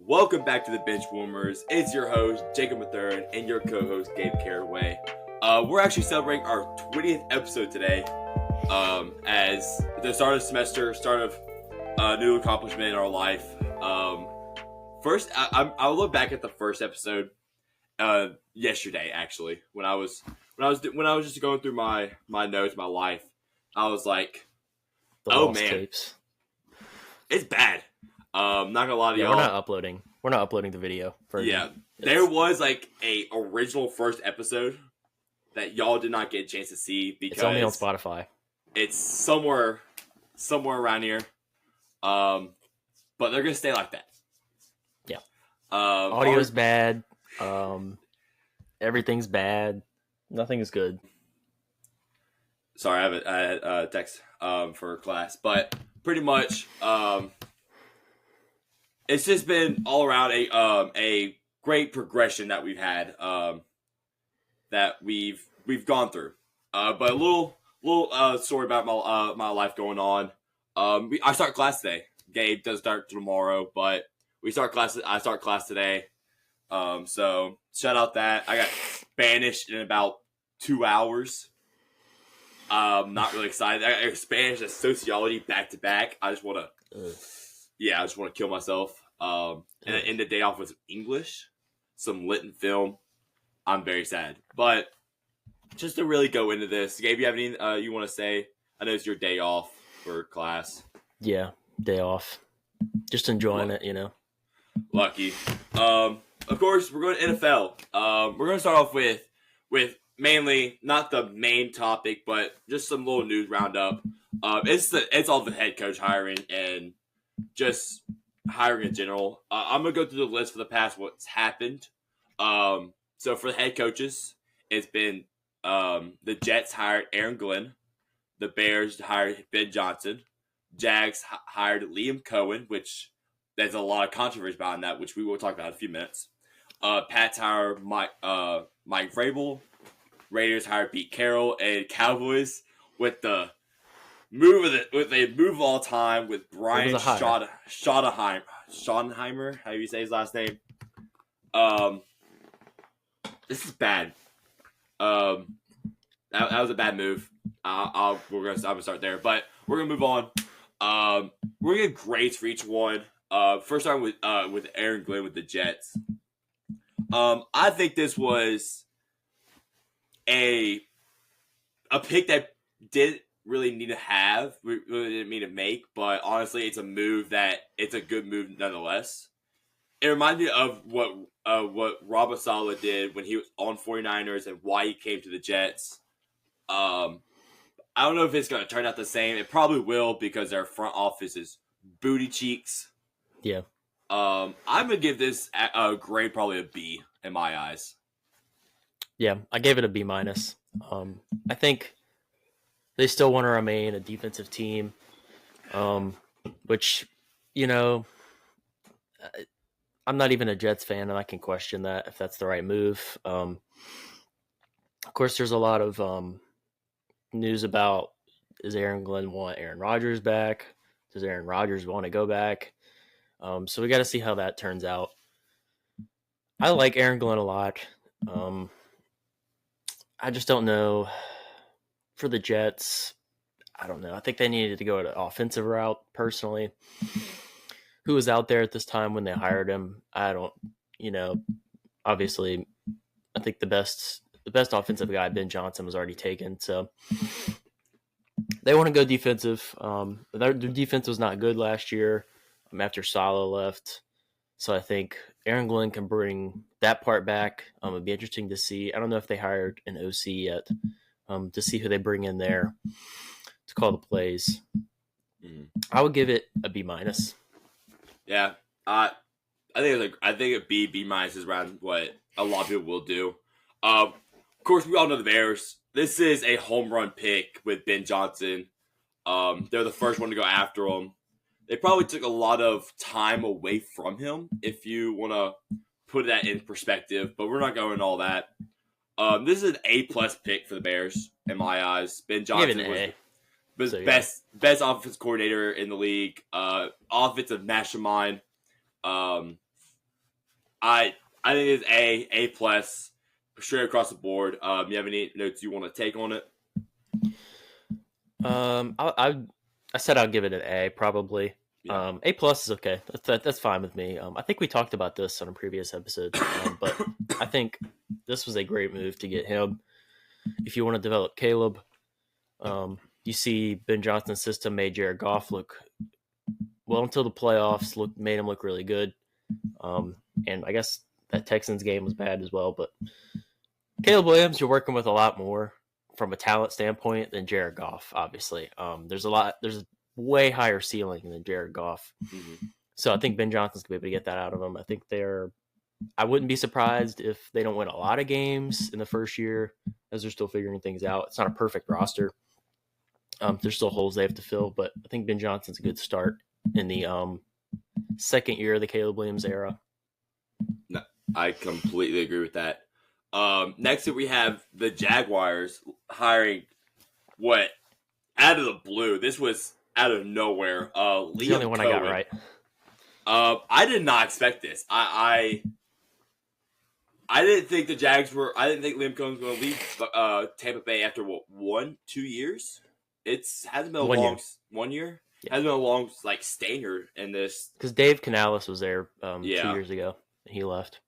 Welcome back to the Benchwarmers. It's your host, Jacob Matherne, and your co-host, Gabe Caraway. We're actually celebrating our 20th episode today as the start of the semester, start of a new accomplishment in our life. First, I'll look back at the first episode yesterday, actually, when I was just going through my notes, my life. I was like, Oh man, tapes. It's bad. Not gonna lie to y'all. We're not uploading. We're not uploading the video. There was like a original first episode that y'all did not get a chance to see because it's only on Spotify. It's somewhere around here. But they're gonna stay like that. Yeah. Audio's bad. Everything's bad. Nothing is good. Sorry, I had a text for class, but pretty much it's just been all around a great progression that we've had that we've gone through. But a little story about my life going on. I start class today. Gabe does start tomorrow, but I start class today. So shout out that I got Spanish in about 2 hours. Not really excited. I got Spanish and sociology back to back. I just want to kill myself. And end the day off with English, some lit and film. I'm very sad. But just to really go into this, Gabe, you have anything you want to say? I know it's your day off for class. Yeah, day off. Just enjoying it, Lucky. Of course, we're going to NFL. We're going to start off with mainly not the main topic, but just some little news roundup. It's all the head coach hiring and just hiring in general. I'm gonna go through the list for the past what's happened. So for the head coaches, it's been the Jets hired Aaron Glenn, the Bears hired Ben Johnson, Jags hired Liam Cohen, which there's a lot of controversy behind that, which we will talk about in a few minutes. Pats hired Mike Vrabel. Raiders hired Pete Carroll, and Cowboys with the move of all time with Brian Schottenheimer. How do you say his last name? This is bad. That was a bad move. I'm gonna start there, but we're gonna move on. We're gonna get grades for each one. First starting with Aaron Glenn with the Jets. I think this was a pick that didn't really need to have, really didn't mean to make, but honestly, it's a good move nonetheless. It reminds me of what Robert Saleh did when he was on 49ers and why he came to the Jets. I don't know if it's going to turn out the same. It probably will because their front office is booty cheeks. Yeah. I'm going to give this a grade, probably a B in my eyes. Yeah, I gave it a B-. I think they still want to remain a defensive team, which, I'm not even a Jets fan, and I can question that if that's the right move. Of course, there's a lot of news about, does Aaron Glenn want Aaron Rodgers back? Does Aaron Rodgers want to go back? So we got to see how that turns out. I like Aaron Glenn a lot. I just don't know. For the Jets, I don't know. I think they needed to go an offensive route, personally. Who was out there at this time when they hired him? I don't, obviously, I think the best offensive guy, Ben Johnson, was already taken. So they want to go defensive. Their defense was not good last year after Saleh left. So I think Aaron Glenn can bring that part back. It'd be interesting to see. I don't know if they hired an OC yet, to see who they bring in there to call the plays. I would give it a B-. Yeah, I think a B minus is around what a lot of people will do. Of course, we all know the Bears. This is a home run pick with Ben Johnson. They're the first one to go after him. They probably took a lot of time away from him, if you want to put that in perspective, but we're not going all that. This is an A-plus pick for the Bears, in my eyes. Ben Johnson was best offensive coordinator in the league, offensive mastermind. I think it's A plus, straight across the board. You have any notes you want to take on it? I said I'll give it an A probably. Yeah. A plus is okay. That's fine with me. I think we talked about this on a previous episode, but I think this was a great move to get him. If you want to develop Caleb, you see Ben Johnson's system made Jared Goff look well until the playoffs. Made him look really good. And I guess that Texans game was bad as well. But Caleb Williams, you're working with a lot more from a talent standpoint than Jared Goff. Obviously, there's a way higher ceiling than Jared Goff. Mm-hmm. So I think Ben Johnson's gonna be able to get that out of him. I think I wouldn't be surprised if they don't win a lot of games in the first year as they're still figuring things out. It's not a perfect roster. There's still holes they have to fill, but I think Ben Johnson's a good start in the second year of the Caleb Williams era. No, I completely agree with that. Next up, we have the Jaguars hiring out of the blue. This was out of nowhere. Liam the only one Cohen. I got right. I did not expect this. I didn't think the Jags were. I didn't think Liam Cohen was going to leave Tampa Bay after 1-2 years. Hasn't been a 1 year. Yeah. Hasn't been a long stanger in this. Because Dave Canales was there 2 years ago and he left.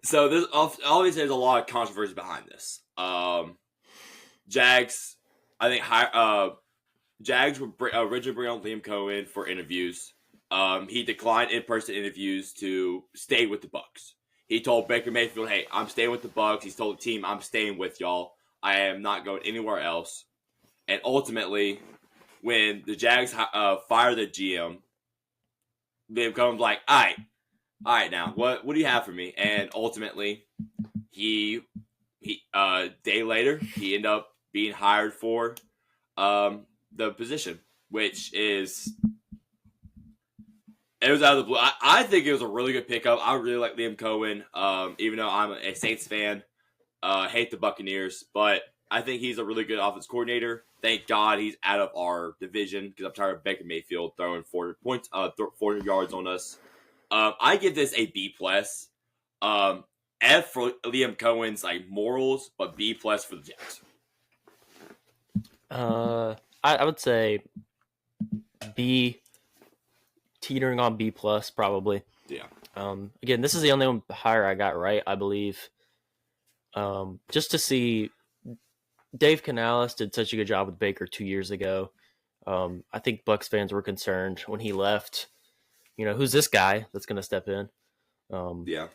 So this obviously there's a lot of controversy behind this. Jags, I think Jags would originally bring on Liam Cohen for interviews. He declined in-person interviews to stay with the Bucs. He told Baker Mayfield, "Hey, I'm staying with the Bucs." He's told the team, "I'm staying with y'all. I am not going anywhere else." And ultimately, when the Jags fire the GM, Liam Cohen's like, "All right, now what do you have for me?" And ultimately, he day later he ended up being hired for the position, which is it was out of the blue. I think it was a really good pickup. I really like Liam Cohen, even though I'm a Saints fan. Hate the Buccaneers, but I think he's a really good offense coordinator. Thank God he's out of our division because I'm tired of Baker Mayfield throwing 400 points, 400 yards on us. I give this a B plus. F for Liam Cohen's morals, but B plus for the Jets. I would say B, teetering on B plus probably. Yeah. Again, this is the only one hire I got right, I believe. Just to see Dave Canales did such a good job with Baker 2 years ago. I think Bucs fans were concerned when he left. Who's this guy that's going to step in? Yeah.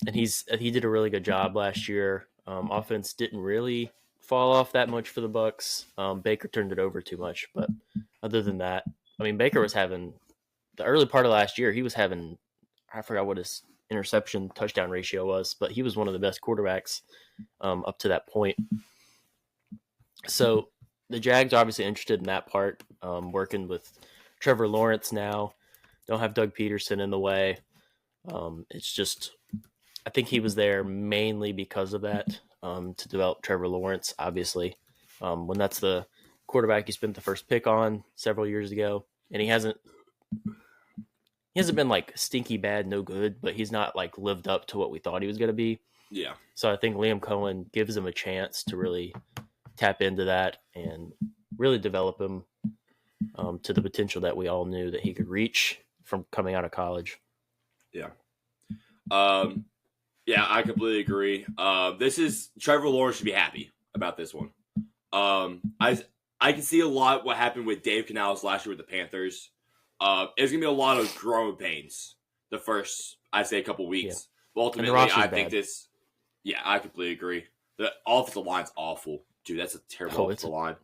And he did a really good job last year. Offense didn't really fall off that much for the Bucs. Baker turned it over too much, but other than that, Baker was having the early part of last year. He was having, I forgot what his interception touchdown ratio was, but he was one of the best quarterbacks up to that point. So the Jags are obviously interested in that part. Working with Trevor Lawrence now, don't have Doug Peterson in the way. It's just, I think he was there mainly because of that, to develop Trevor Lawrence, obviously. When that's the quarterback you spent the first pick on several years ago, and he hasn't been stinky bad, no good, but he's not lived up to what we thought he was going to be. Yeah. So I think Liam Cohen gives him a chance to really tap into that and really develop him to the potential that we all knew that he could reach from coming out of college. Yeah. Yeah, I completely agree. Trevor Lawrence should be happy about this one. I can see a lot what happened with Dave Canales last year with the Panthers. It's gonna be a lot of growing pains the first, I'd say, a couple weeks. Yeah. But ultimately, I think this. Yeah, I completely agree. The offensive line's awful, dude. That's a terrible offensive line.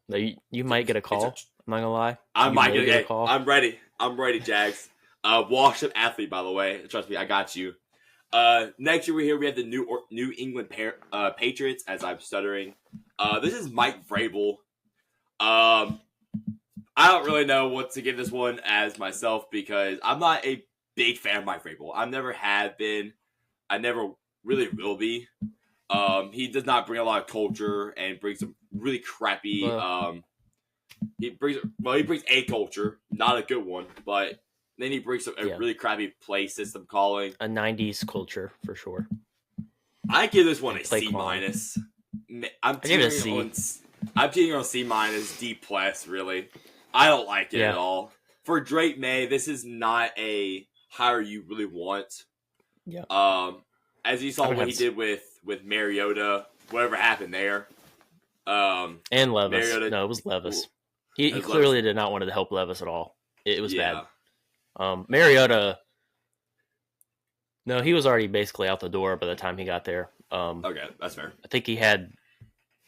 You might get a call. I'm not gonna lie. I might get a call. I'm ready. I'm ready, Jags. Washed up athlete, by the way. Trust me, I got you. Next year we have the New England Patriots, as I'm stuttering. This is Mike Vrabel. I don't really know what to give this one as myself because I'm not a big fan of Mike Vrabel. I never have been. I never really will be. He does not bring a lot of culture and brings some really crappy. He brings a culture, not a good one, but Then he brings a Yeah. really crappy play system calling. A 90s culture for sure. I give this one a Play C calling. minus. I give it a C. I'm teetering on C minus, D plus. Really, I don't like it Yeah. at all. For Drake May, this is not a hire you really want. Yeah. As you saw what he did with Mariota, whatever happened there. And Levis. Mariota, No, it was Levis. He clearly did not want to help Levis at all. It was bad. Mariota, no, he was already basically out the door by the time he got there. Okay, that's fair. I think he had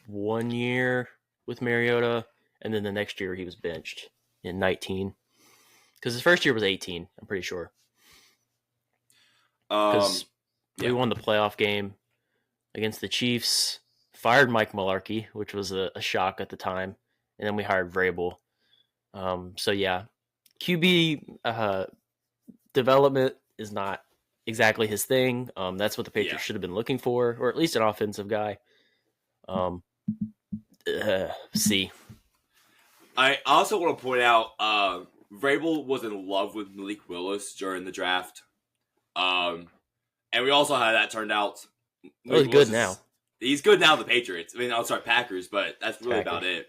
1 year with Mariota, and then the next year he was benched in 19. Because his first year was 18, I'm pretty sure. Because we won the playoff game against the Chiefs, fired Mike Mularkey, which was a shock at the time, and then we hired Vrabel. So yeah, QB development is not exactly his thing. That's what the Patriots should have been looking for, or at least an offensive guy. C. I also want to point out Vrabel was in love with Malik Willis during the draft. And we also had that turned out. He's good now. He's good now, the Patriots. I mean, I'm sorry, Packers, but that's really about it.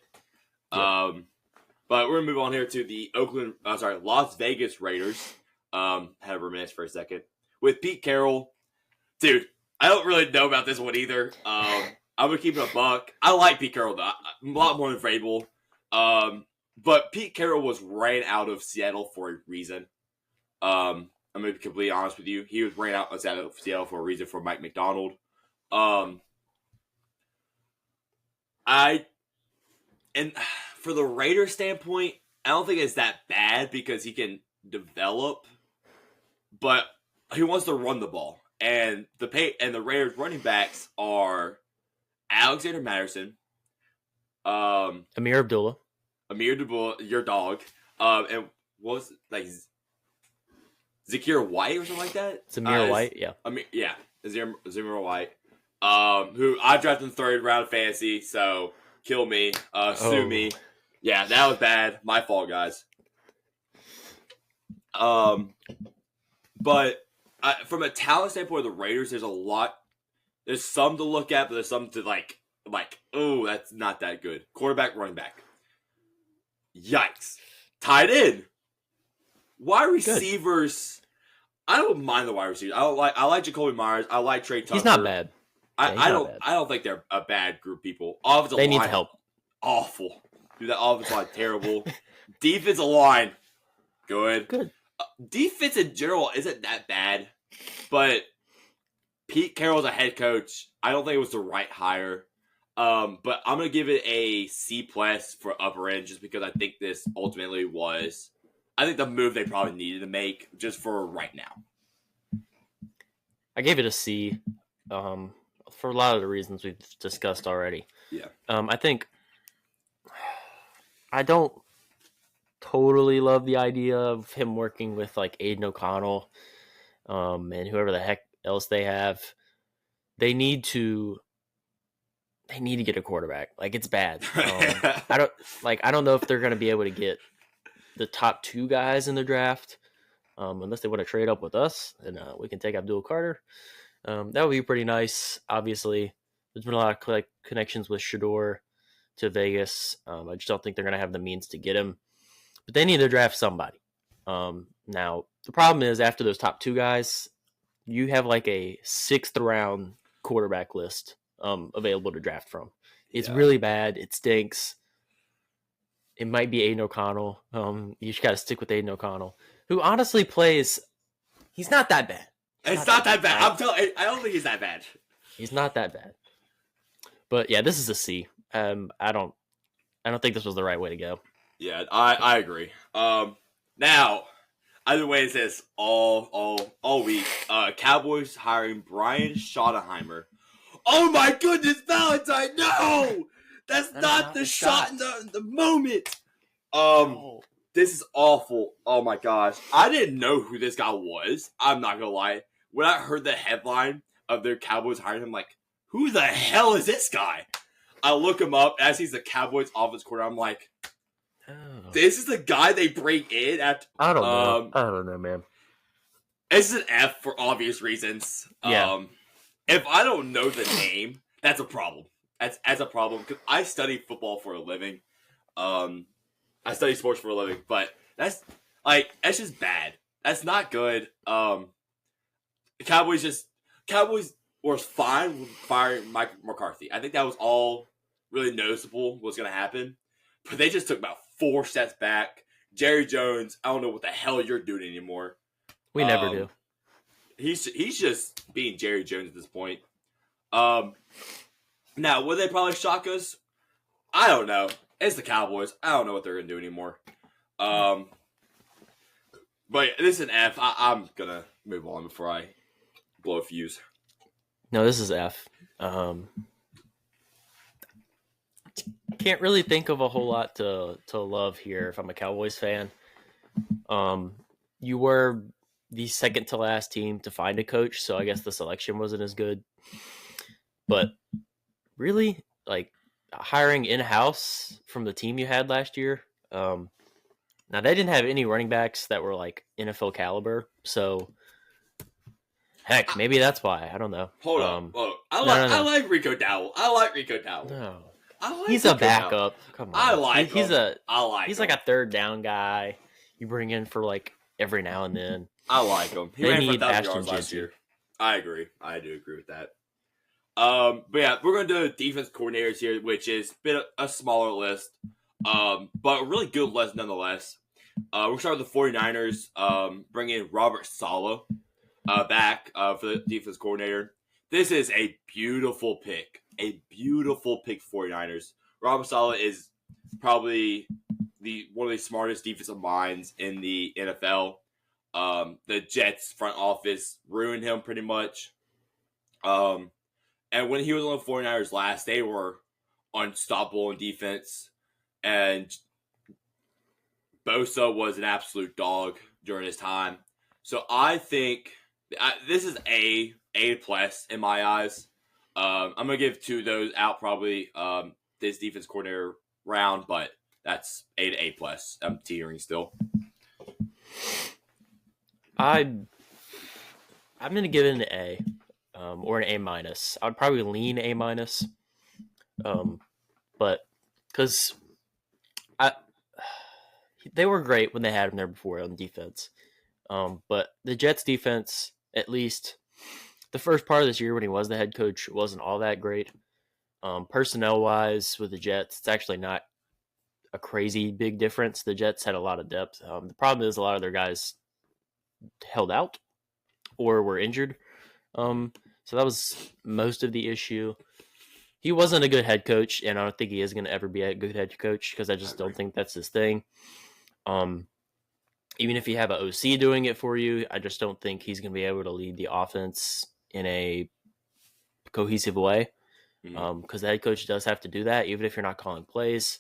Yep. But we're going to move on here to the Las Vegas Raiders. Had to reminisce for a second. With Pete Carroll. Dude, I don't really know about this one either. I'm going to keep it a buck. I like Pete Carroll, though. A lot more than Vrabel. But Pete Carroll was ran out of Seattle for a reason. I'm going to be completely honest with you. He was ran out of Seattle for a reason for Mike McDonald. And for the Raiders standpoint, I don't think it's that bad because he can develop, but he wants to run the ball. And the Raiders running backs are Alexander Matterson, Amir Abdullah, your dog, and what was it, like Zakir White or something like that? Zamir White, yeah. Zamir White, who I drafted in the 3rd round of fantasy, so kill me, sue me. Yeah, that was bad. My fault, guys. But from a talent standpoint of the Raiders, there's some to look at, but there's some to like, oh, that's not that good. Quarterback, running back. Yikes. Tight end. Wide receivers. Good. I don't mind the wide receivers. I like Jacoby Myers. I like Trey Tucker. He's not bad. I don't think they're a bad group of people. Offensive they line, need help. Awful. Dude, that offensive line terrible. Defensive line, good. Defense in general isn't that bad, but Pete Carroll's a head coach. I don't think it was the right hire. But I'm gonna give it a C plus for upper end just because I think this ultimately was. I think the move they probably needed to make just for right now. I gave it a C. For a lot of the reasons we've discussed already. Yeah. I think I don't totally love the idea of him working with like Aiden O'Connell, and whoever the heck else they have. They need to get a quarterback. Like, it's bad. I don't know if they're going to be able to get the top 2 guys in the draft, unless they want to trade up with us, and we can take Abdul Carter. That would be pretty nice. Obviously, there's been a lot of connections with Shador to Vegas. I just don't think they're going to have the means to get him. But they need to draft somebody. Now, the problem is after those top 2 guys, you have like a 6th round quarterback list available to draft from. It's really bad. It stinks. It might be Aiden O'Connell. You just got to stick with Aiden O'Connell, who honestly plays. He's not that bad. It's not that bad. I don't think he's that bad. He's not that bad. But yeah, this is a C. I don't think this was the right way to go. Yeah, I agree. Now, I've been waiting this all week. Cowboys hiring Brian Schottenheimer. Oh my goodness, Valentine! No, that's not the shot in the moment. This is awful. Oh my gosh, I didn't know who this guy was. I'm not gonna lie. When I heard the headline of their Cowboys hiring him, like, who the hell is this guy? I look him up as he's the Cowboys offense coordinator. I'm like, Oh. This is the guy they bring in at. I don't know. I don't know, man. This is an F for obvious reasons. Yeah. If I don't know the name, that's a problem. That's a problem because I study football for a living. I study sports for a living, but that's just bad. That's not good. Cowboys were fine with firing Mike McCarthy. I think that was all really noticeable was going to happen, but they just took about 4 steps back. Jerry Jones, I don't know what the hell you're doing anymore. We never do. He's just being Jerry Jones at this point. Now, would they probably shock us? I don't know. It's the Cowboys. I don't know what they're going to do anymore. But this is an F. I'm going to move on before I blow a fuse. No, this is F. Can't really think of a whole lot to love here if I'm a Cowboys fan. You were the second to last team to find a coach, so I guess the selection wasn't as good. But really, like, hiring in-house from the team you had last year, now they didn't have any running backs that were like NFL caliber, so heck, maybe that's why. I don't know. Hold on. I like Rico Dowell. No. He's a backup. Come on. I like him. He's like a third down guy you bring in for like every now and then. I like him. He ran for 1,000 yards last year. I agree. I do agree with that. But yeah, we're going to do defense coordinators here, which is a bit a smaller list, but a really good list nonetheless. We'll start with the 49ers, bringing in Robert Saleh back for the defense coordinator. This is a beautiful pick. A beautiful pick for 49ers. Robert Saleh is probably one of the smartest defensive minds in the NFL. The Jets front office ruined him pretty much. And when he was on the 49ers last, they were unstoppable in defense. And Bosa was an absolute dog during his time. So I think this is A plus in my eyes. I'm going to give 2 of those out probably this defense coordinator round, but that's A to A plus. I'm teetering still. I'm going to give it an A. Or an A minus. I'd probably lean A minus. But because they were great when they had him there before on defense. But the Jets defense, at least the first part of this year when he was the head coach, wasn't all that great. Personnel wise with the Jets, it's actually not a crazy big difference. The Jets had a lot of depth. The problem is a lot of their guys held out or were injured. So that was most of the issue. He wasn't a good head coach, and I don't think he is going to ever be a good head coach because I just don't think that's his thing. Even if you have an OC doing it for you, I just don't think he's going to be able to lead the offense in a cohesive way because the head coach does have to do that, even if you're not calling plays.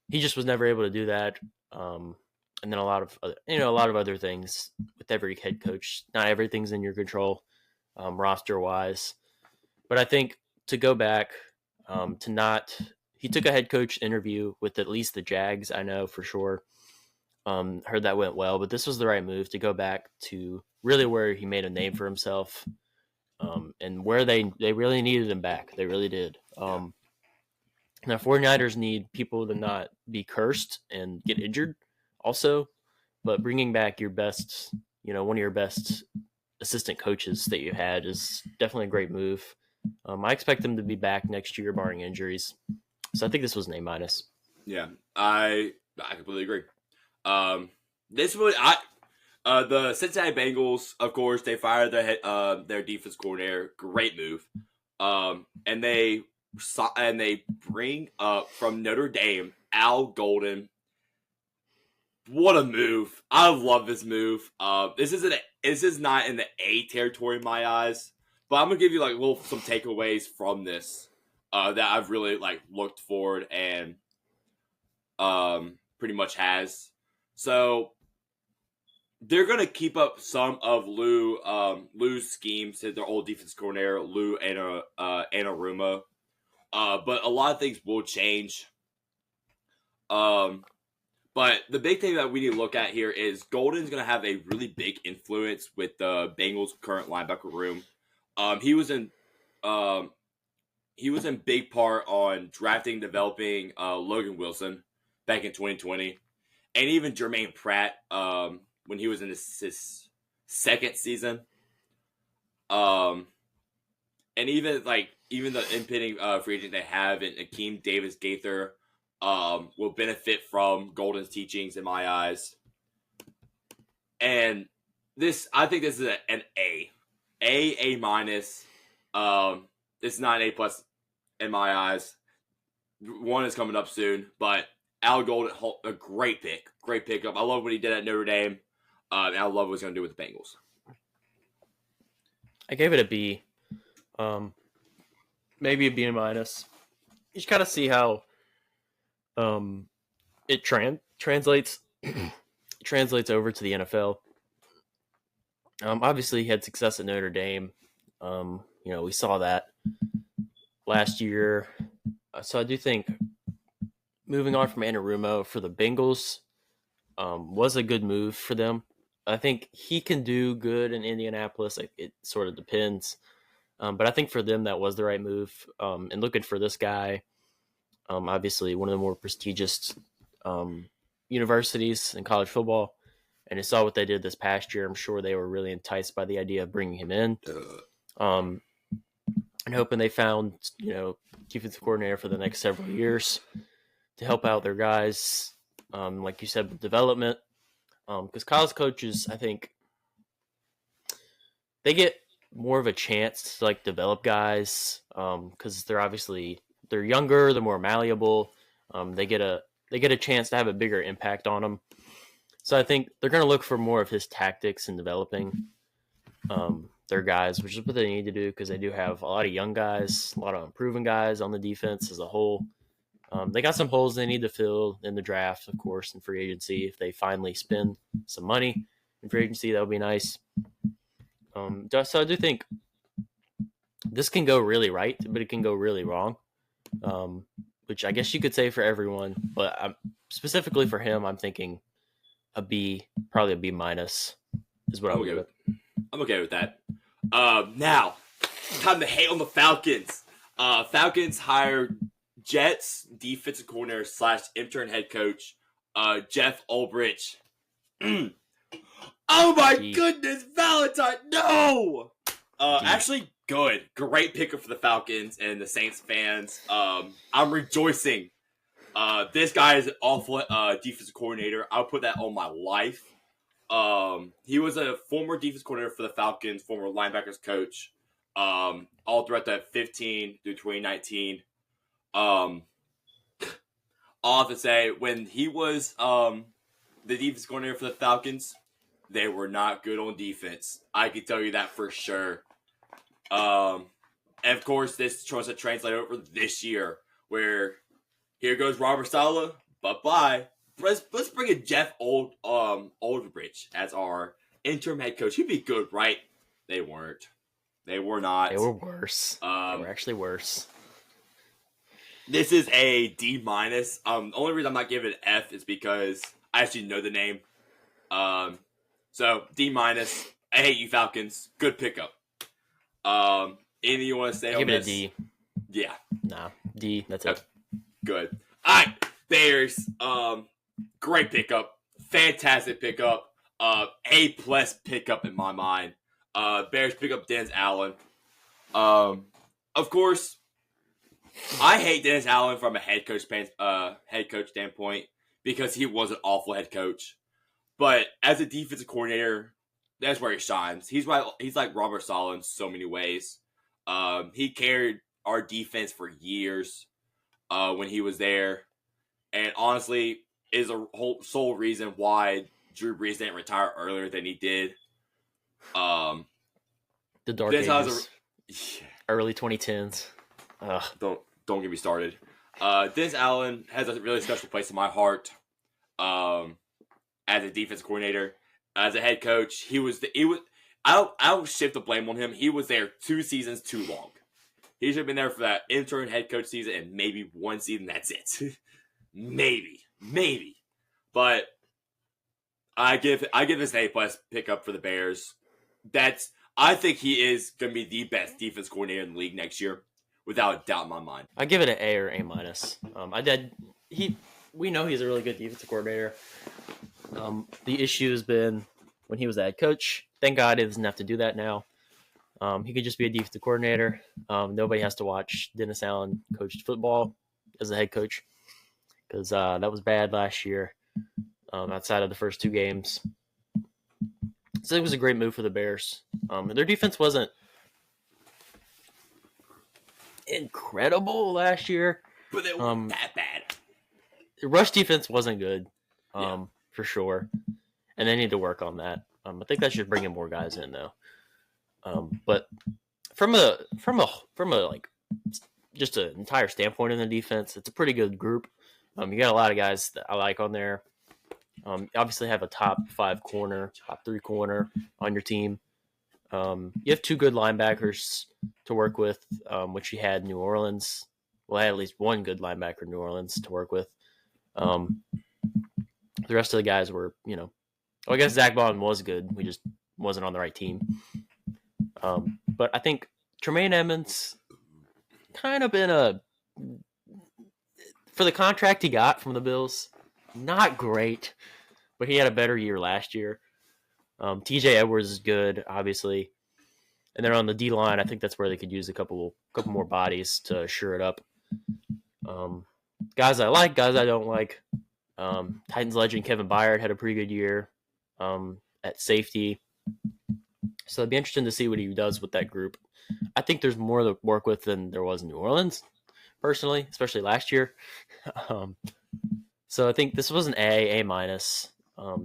He just was never able to do that. And then a lot of other things with every head coach. Not everything's in your control. Roster wise, but I think to go back he took a head coach interview with at least the Jags. I know for sure. Heard that went well, but this was the right move to go back to really where he made a name for himself, and where they really needed him back. They really did. Now 49ers need people to not be cursed and get injured also, but bringing back your best, one of your best assistant coaches that you had is definitely a great move. I expect them to be back next year, barring injuries. So I think this was an A minus. Yeah, I completely agree. This was the Cincinnati Bengals. Of course, they fired their defense coordinator. Great move. And they bring up from Notre Dame Al Golden. What a move! I love this move. This is not in the A territory in my eyes, but I'm gonna give you some takeaways from this that I've really looked forward and pretty much has. So they're gonna keep up some of Lou's schemes to their old defense coordinator Lou Anarumo, but a lot of things will change. But the big thing that we need to look at here is Golden's going to have a really big influence with the Bengals' current linebacker room. He was in big part on drafting, developing Logan Wilson back in 2020, and even Jermaine Pratt when he was in his second season. And even the impending free agent they have in Akeem Davis Gaither will benefit from Golden's teachings in my eyes. And I think this is an A minus. It's not an A+ in my eyes. One is coming up soon, but Al Golden, a great pickup. I love what he did at Notre Dame. And I love what he's going to do with the Bengals. I gave it a B. Maybe a B minus. You just gotta see how it translates over to the NFL. Obviously, he had success at Notre Dame. We saw that last year. So I do think moving on from Anarumo for the Bengals was a good move for them. I think he can do good in Indianapolis. It sort of depends. But I think for them, that was the right move. And looking for this guy, obviously one of the more prestigious universities in college football, and I saw what they did this past year. I'm sure they were really enticed by the idea of bringing him in. And hoping they found, defensive coordinator for the next several years to help out their guys, like you said, with development. Because college coaches, I think, they get more of a chance to develop guys because they're younger, they're more malleable. They get a chance to have a bigger impact on them. So I think they're going to look for more of his tactics in developing their guys, which is what they need to do because they do have a lot of young guys, a lot of unproven guys on the defense as a whole. They got some holes they need to fill in the draft, of course, in free agency. If they finally spend some money in free agency, that would be nice. So I do think this can go really right, but it can go really wrong, which I guess you could say for everyone. But specifically for him, I'm thinking a B, probably a B minus is what I would give it. I'm okay with that. Now, time to hate on the Falcons. Falcons hired Jets defensive coordinator / intern head coach Jeff Ulbrich. Oh my goodness, Valentine! No. Actually, great pickup for the Falcons and the Saints fans. I'm rejoicing. This guy is an awful defensive coordinator. I'll put that on my life. He was a former defense coordinator for the Falcons, former linebackers coach, all throughout that 15 through 2019. I'll have to say, when he was the defense coordinator for the Falcons, they were not good on defense. I can tell you that for sure. And of course, this tries to translate over this year, where here goes Robert Saleh, bye-bye. Let's bring in Jeff Ulbrich as our interim head coach. He'd be good, right? They weren't. They were not. They were worse. They were actually worse. This is a D minus. The only reason I'm not giving it an F is because I actually know the name. So D minus. I hate you, Falcons. Good pickup. Anything you want to say on this? Give it a D. Yeah. Nah. D. That's it. Good. All right. Bears. Great pickup. Fantastic pickup. A+ pickup in my mind. Bears pick up Dennis Allen. Of course, I hate Dennis Allen from a head coach standpoint because he was an awful head coach. But as a defensive coordinator, that's where he shines. He's like Robert Saleh in so many ways. He carried our defense for years when he was there, and honestly, is a sole reason why Drew Brees didn't retire earlier than he did. The dark ages, early 2010s. Don't get me started. Dennis Allen has a really special place in my heart. As a defense coordinator, as a head coach, I don't shift the blame on him. He was there 2 seasons too long. He should have been there for that intern head coach season and maybe 1 season. That's it. maybe. but I give this an A+ pickup for the Bears. I think he is going to be the best defense coordinator in the league next year, without a doubt in my mind. I give it an A or A-. We know he's a really good defensive coordinator. The issue has been when he was the head coach. Thank God he doesn't have to do that now. He could just be a defensive coordinator. Nobody has to watch Dennis Allen coach football as a head coach because that was bad last year outside of the first 2 games. So it was a great move for the Bears. Their defense wasn't incredible last year. But it wasn't that bad. The rush defense wasn't good, for sure. And they need to work on that. I think that should bring in more guys in, though. But from a like just an entire standpoint in the defense, it's a pretty good group. You got a lot of guys that I like on there. You obviously have a top 5 corner, top 3 corner on your team. You have 2 good linebackers to work with, which you had in New Orleans. Well, I had at least 1 good linebacker in New Orleans to work with. The rest of the guys were, I guess Zach Bond was good. We just wasn't on the right team. But I think Tremaine Edmonds kind of been for the contract he got from the Bills, not great, but he had a better year last year. TJ Edwards is good, obviously. And they're on the D-line. I think that's where they could use a couple more bodies to shore it up. Guys I like, guys I don't like. Titans legend Kevin Byard had a pretty good year at safety. So it'd be interesting to see what he does with that group. I think there's more to work with than there was in New Orleans, personally, especially last year. So I think this was an A-.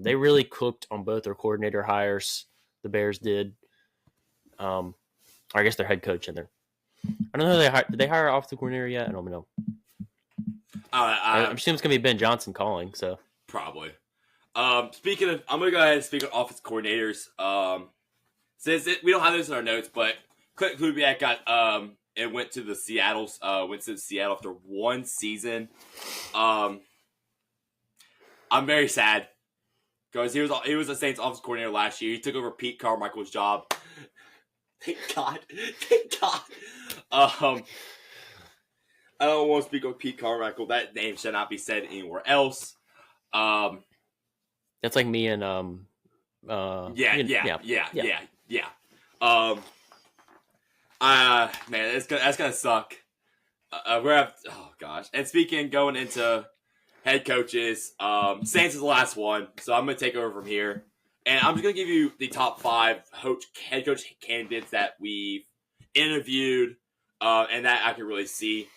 They really cooked on both their coordinator hires. The Bears did. Or I guess their head coach and their. I don't know. Did they hire an offensive coordinator yet? I don't know. I'm assuming it's gonna be Ben Johnson calling. So probably. I'm gonna go ahead and speak of offensive coordinators. Since we don't have this in our notes, but Clint Kubiak went to Seattle after 1 season. I'm very sad because he was the Saints offensive coordinator last year. He took over Pete Carmichael's job. Thank God. I don't want to speak of Pete Carmichael. That name should not be said anywhere else. That's like me and man, that's gonna suck. Oh gosh. And going into head coaches, Saints is the last one, so I'm gonna take over from here, and I'm just gonna give you the top 5 head coach candidates that we've interviewed, and that I can really see.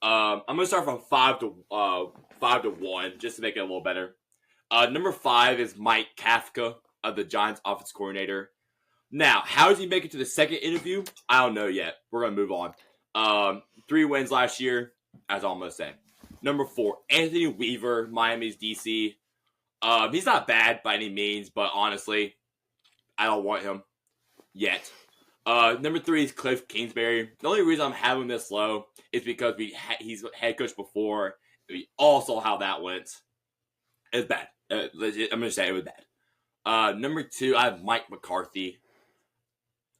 I'm gonna start from 5 to 1, just to make it a little better. Number 5 is Mike Kafka, the Giants offensive coordinator. Now, how does he make it to the second interview? I don't know yet. We're going to move on. 3 wins last year, as I'm going to say. Number 4, Anthony Weaver, Miami's DC. He's not bad by any means, but honestly, I don't want him yet. Number 3 is Cliff Kingsbury. The only reason I'm having him this low is because he's head coach before. We all saw how that went. It was bad. Legit, I'm going to say it was bad. Number 2, I have Mike McCarthy.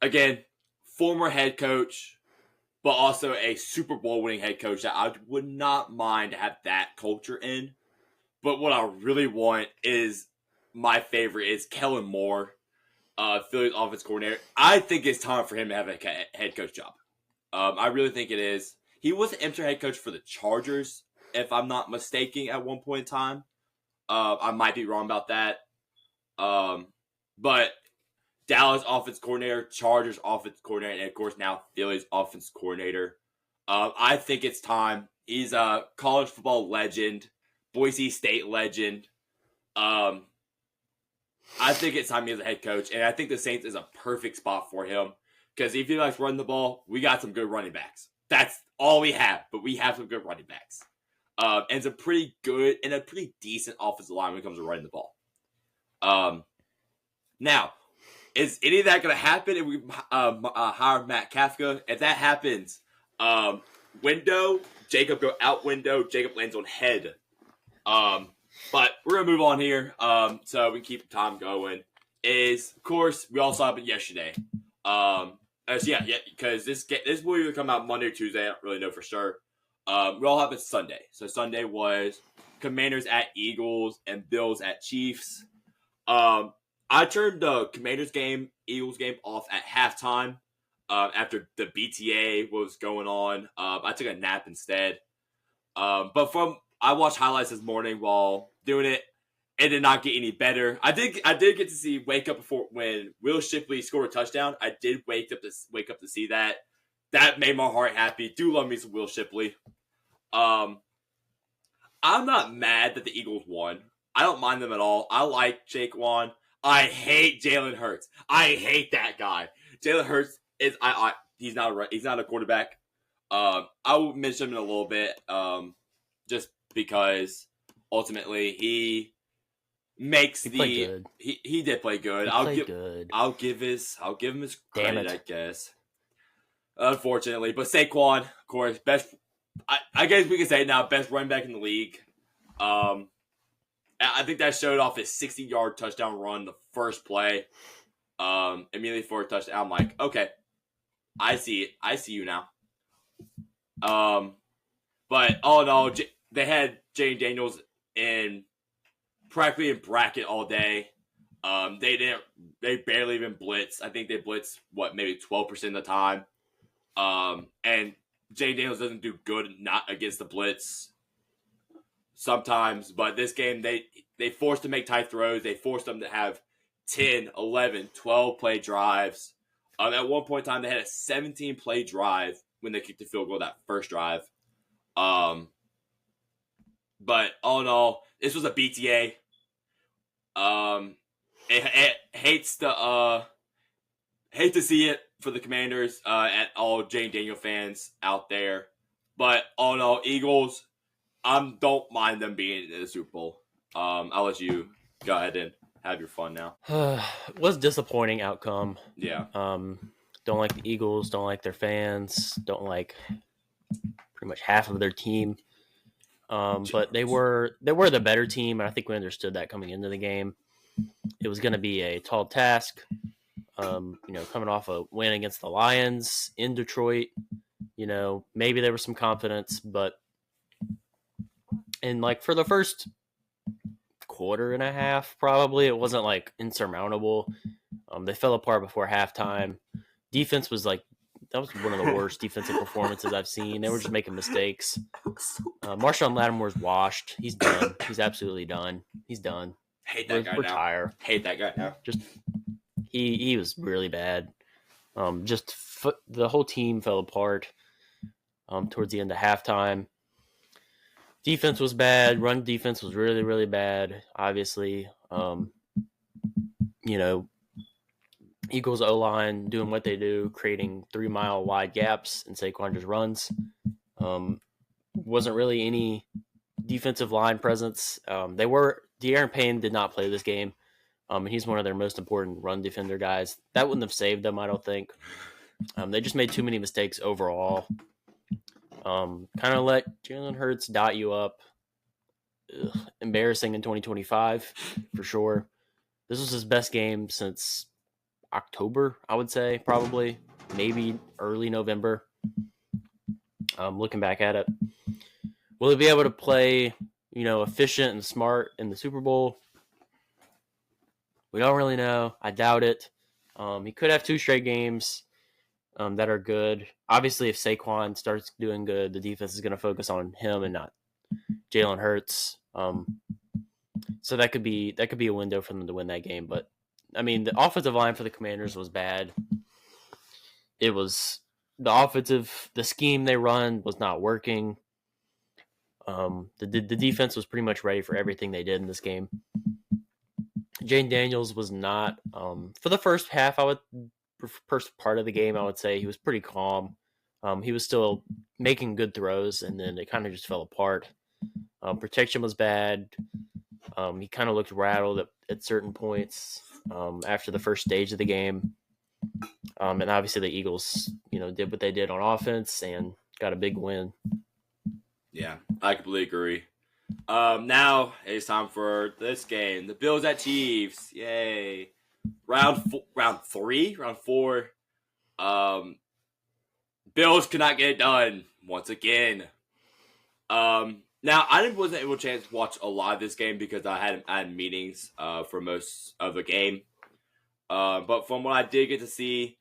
Again, former head coach, but also a Super Bowl winning head coach that I would not mind to have that culture in. But what I really want is my favorite is Kellen Moore, Philly's offense coordinator. I think it's time for him to have a head coach job. I really think it is. He was the interim head coach for the Chargers, if I'm not mistaken, at one point in time. I might be wrong about that. But Dallas offense coordinator, Chargers offense coordinator, and of course now Philly's offense coordinator. I think it's time. He's a college football legend, Boise State legend. I think it's time he's a head coach, and I think the Saints is a perfect spot for him because if he likes running the ball, we got some good running backs. That's all we have, but we have some good running backs. And it's a pretty good and a pretty decent offensive line when it comes to running the ball. Now, is any of that going to happen if we hire Matt Kafka? If that happens, window, Jacob go out window, Jacob lands on head. But we're going to move on here so we can keep time going. Of course, we all saw it yesterday. Because this will either come out Monday or Tuesday. I don't really know for sure. We all have it Sunday. So Sunday was Commanders at Eagles and Bills at Chiefs. I turned the Commanders game, Eagles game off at halftime after the BTA was going on. I took a nap instead. But I watched highlights this morning while doing it. It did not get any better. I did get to wake up before when Will Shipley scored a touchdown. I did wake up to see that. That made my heart happy. Do love me some Will Shipley. I'm not mad that the Eagles won. I don't mind them at all. I like Saquon. I hate Jalen Hurts. I hate that guy. Jalen Hurts is he's not a quarterback. I will mention him in a little bit. Just because ultimately he makes he did play good. I'll give him his credit, I guess. Unfortunately, but Saquon, of course, best. I guess we can say now best running back in the league. I think that showed off his 60-yard touchdown run the first play. Immediately for a touchdown, I'm like, okay, I see it. I see you now. But all in all, they had Jane Daniels practically in bracket all day. They barely even blitz. I think they blitz maybe 12% of the time. And Jane Daniels doesn't do good not against the blitz sometimes, but this game they forced to make tight throws. They forced them to have 10, 11, 12 play drives. At one point in time, they had a 17 play drive when they kicked the field goal that first drive. But all in all, this was a BTA. It hate to see it for the Commanders and all Jane Daniel fans out there. But all in all, Eagles, don't mind them being in the Super Bowl. I'll let you go ahead and have your fun now. It was a disappointing outcome. Yeah. Don't like the Eagles. Don't like their fans. Don't like pretty much half of their team. But they were the better team, and I think we understood that coming into the game. It was going to be a tall task. Coming off a win against the Lions in Detroit, maybe there was some confidence, but for the first quarter and a half, probably it wasn't insurmountable. They fell apart before halftime. Defense was that was one of the worst defensive performances I've seen. They were just making mistakes. Marshawn Lattimore's washed. He's done. He's absolutely done. He's done. Hate that guy now. Retire. Hate that guy now. Just he was really bad. The whole team fell apart towards the end of halftime. Defense was bad. Run defense was really, really bad. Obviously, Eagles O-line doing what they do, creating 3-mile wide gaps, and Saquon just runs. Wasn't really any defensive line presence. De'Aaron Payne did not play this game. And he's one of their most important run defender guys. That wouldn't have saved them, I don't think. They just made too many mistakes overall. Kind of let Jalen Hurts dot you up. Embarrassing in 2025, for sure. This was his best game since October, I would say, probably. Maybe early November. Looking back at it. Will he be able to play, efficient and smart in the Super Bowl? We don't really know. I doubt it. He could have 2 straight games that are good. Obviously, if Saquon starts doing good, the defense is going to focus on him and not Jalen Hurts. So that could be a window for them to win that game. But the offensive line for the Commanders was bad. It was the scheme they run was not working. The defense was pretty much ready for everything they did in this game. Jane Daniels was not for the first part of the game. I would say he was pretty calm. He was still making good throws, and then it kind of just fell apart. Protection was bad. He kind of looked rattled at certain points after the first stage of the game. And obviously the Eagles, did what they did on offense and got a big win. Yeah, I completely agree. Now it's time for this game. The Bills at Chiefs. Yay. Round 4. Bills could not get it done once again. Now I wasn't able to watch a lot of this game because I had meetings for most of the game. But from what I did get to see,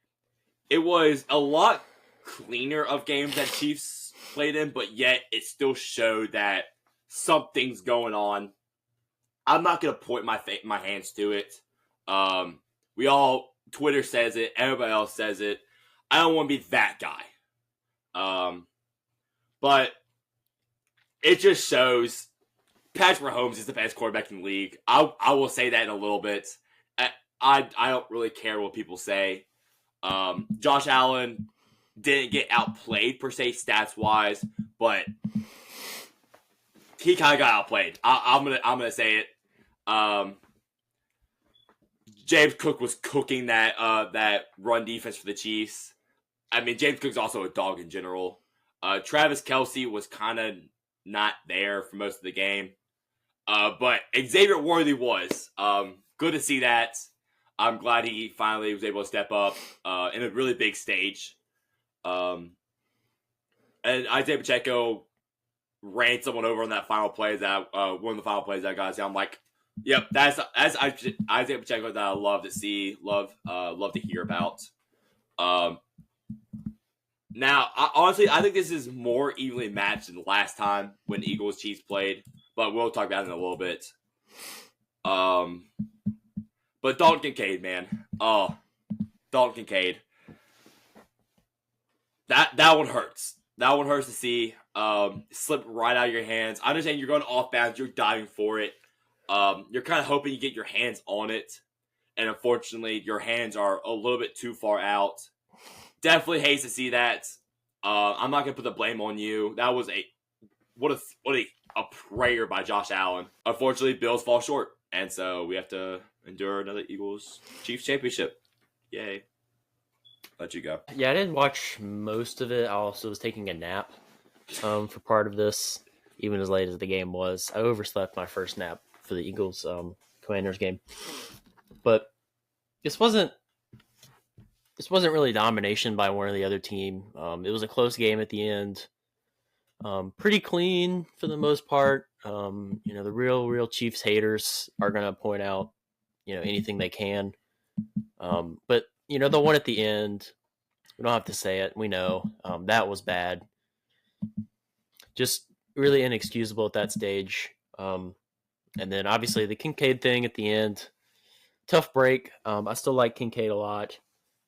it was a lot cleaner of games that Chiefs played in, but yet it still showed that something's going on. I'm not gonna point my hands to it. Twitter says it, everybody else says it. I don't want to be that guy. But it just shows Patrick Mahomes is the best quarterback in the league. I will say that in a little bit. I don't really care what people say. Josh Allen didn't get outplayed per se stats wise, but he kind of got outplayed. I'm gonna say it. James Cook was cooking that run defense for the Chiefs. I mean, James Cook's also a dog in general. Travis Kelce was kind of not there for most of the game. But Xavier Worthy was. Good to see that. I'm glad he finally was able to step up in a really big stage. And Isaiah Pacheco ran someone over on that final play that one of the final plays that I got to see. I'm like, yep, that's Isaiah Pacheco that I love to see, love to hear about. Now, honestly, I think this is more evenly matched than the last time when Eagles Chiefs played, but we'll talk about it in a little bit. But Dalton Kincaid, man, Dalton Kincaid, that one hurts. That one hurts to see. Slip right out of your hands. I understand you're going off bounds, you're diving for it. You're kind of hoping you get your hands on it, and unfortunately, your hands are a little bit too far out. Definitely hates to see that. I'm not gonna put the blame on you. That was a prayer by Josh Allen. Unfortunately, Bills fall short, and so we have to endure another Eagles Chiefs championship. Yay! Let you go. Yeah, I didn't watch most of it. I also was taking a nap for part of this, even as late as the game was. I overslept my first nap for the Eagles Commanders game, but this wasn't really domination by one or the other team. It was a close game at the end. Pretty clean for the most part. The real Chiefs haters are going to point out, anything they can. But, the one at the end, we don't have to say it. We know that was bad. Just really inexcusable at that stage. And then obviously the Kincaid thing at the end, tough break. I still like Kincaid a lot.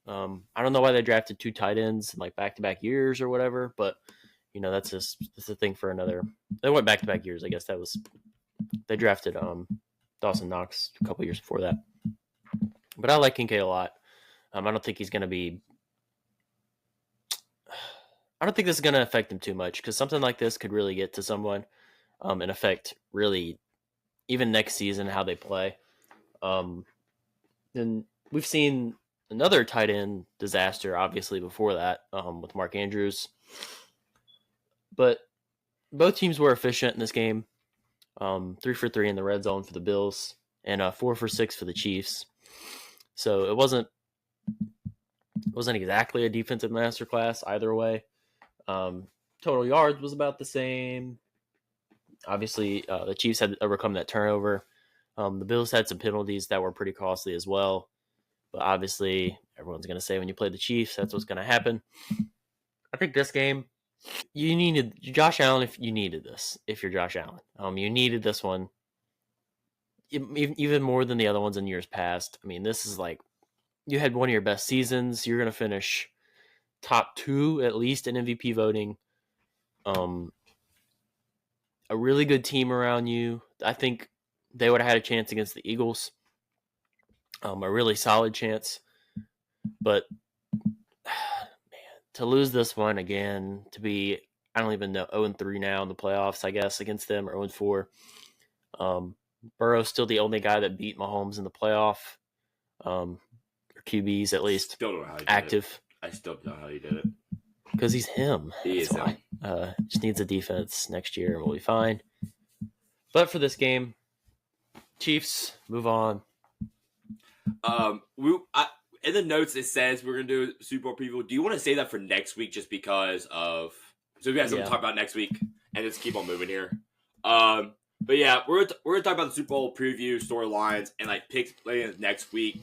I don't know why they drafted 2 tight ends in like back-to-back years or whatever, but that's a thing for another. They went back-to-back years. I guess they drafted Dawson Knox a couple years before that. But I like Kincaid a lot. I don't think he's going to be. I don't think this is going to affect him too much because something like this could really get to someone and affect really even next season how they play. And we've seen another tight end disaster, obviously, before that with Mark Andrews. But both teams were efficient in this game. 3 for 3 in the red zone for the Bills and 4 for 6 for the Chiefs. So it wasn't exactly a defensive masterclass either way. Total yards was about the same. Obviously, the Chiefs had to overcome that turnover. The Bills had some penalties that were pretty costly as well. But obviously, everyone's going to say when you play the Chiefs, that's what's going to happen. I think this game, you needed Josh Allen. If you needed this, if you're Josh Allen, you needed this one even more than the other ones in years past. I mean, this is like you had one of your best seasons. You're going to finish top 2 at least in MVP voting. A really good team around you. I think they would have had a chance against the Eagles. A really solid chance. But to lose this one again, to be, I don't even know, 0-3 now in the playoffs, I guess, against them, or 0-4. Burrow's still the only guy that beat Mahomes in the playoff, or QBs at least. Still don't know how he did active. It. I still don't know how he did it. Because he's him. He is why. Just needs a defense next year and we'll be fine. But for this game, Chiefs move on. In the notes it says we're gonna do a Super Bowl preview. Do you want to say that for next week, just because of so we have something to talk about next week, and just keep on moving here. But yeah, we're gonna talk about the Super Bowl preview, storylines, and like picks playing next week.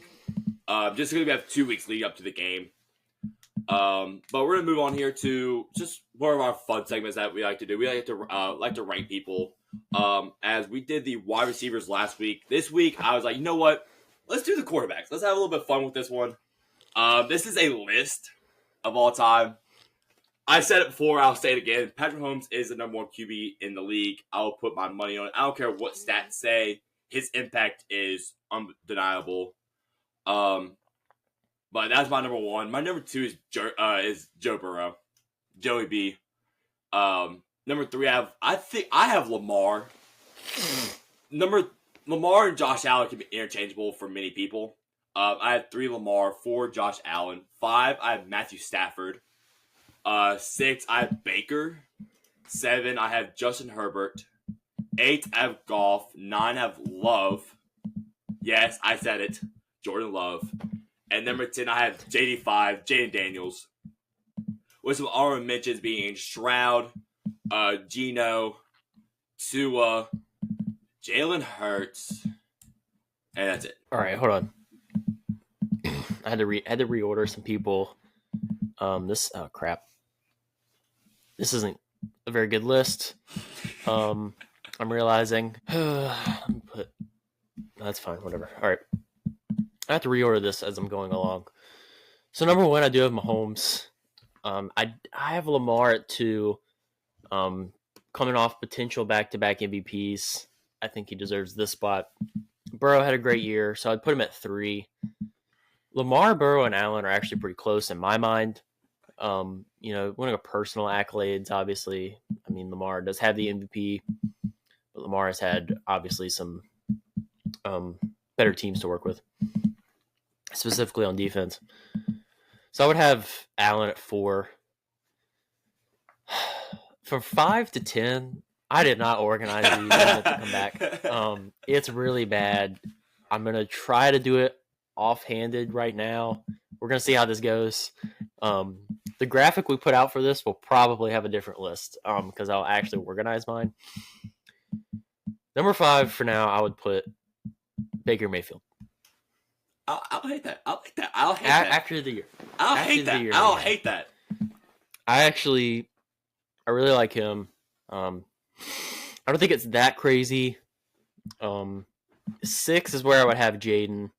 Just because we have 2 weeks leading up to the game. But we're gonna move on here to just one of our fun segments that we like to do. We like to rank people. As we did the wide receivers last week. This week I was like, you know what? Let's do the quarterbacks. Let's have a little bit of fun with this one. This is a list of all time. I said it before. I'll say it again. Patrick Mahomes is the number 1 QB in the league. I will put my money on it. I don't care what stats say. His impact is undeniable. But that's my number 1. My number 2 is Joe Burrow, Joey B. Number 3, I have Lamar. Lamar and Josh Allen can be interchangeable for many people. I have 3 Lamar, 4 Josh Allen, 5 I have Matthew Stafford, 6 I have Baker, 7 I have Justin Herbert, 8 I have Goff, 9 I have Love. Yes, I said it, Jordan Love. And number 10 I have JD5, Jaden Daniels. With some honorable mentions being Stroud, Geno, Tua, Jalen Hurts, and that's it. All right, hold on. I had to reorder some people. Crap. This isn't a very good list. I'm realizing. That's fine. Whatever. All right. I have to reorder this as I'm going along. So number 1, I do have Mahomes. I have Lamar at 2. Coming off potential back-to-back MVPs, I think he deserves this spot. Burrow had a great year, so I'd put him at 3. Lamar, Burrow, and Allen are actually pretty close in my mind. One of the personal accolades, obviously. I mean, Lamar does have the MVP, but Lamar has had, obviously, some better teams to work with, specifically on defense. So I would have Allen at 4. From 5 to 10, I did not organize these to come back. It's really bad. I'm going to try to do it offhanded right now. We're going to see how this goes. The graphic we put out for this will probably have a different list because I'll actually organize mine. Number 5 for now, I would put Baker Mayfield. I'll hate that. I'll hate that. I'll hate that. After the year. I'll hate that. I'll hate that. I really like him. I don't think it's that crazy. 6 is where I would have Jaden,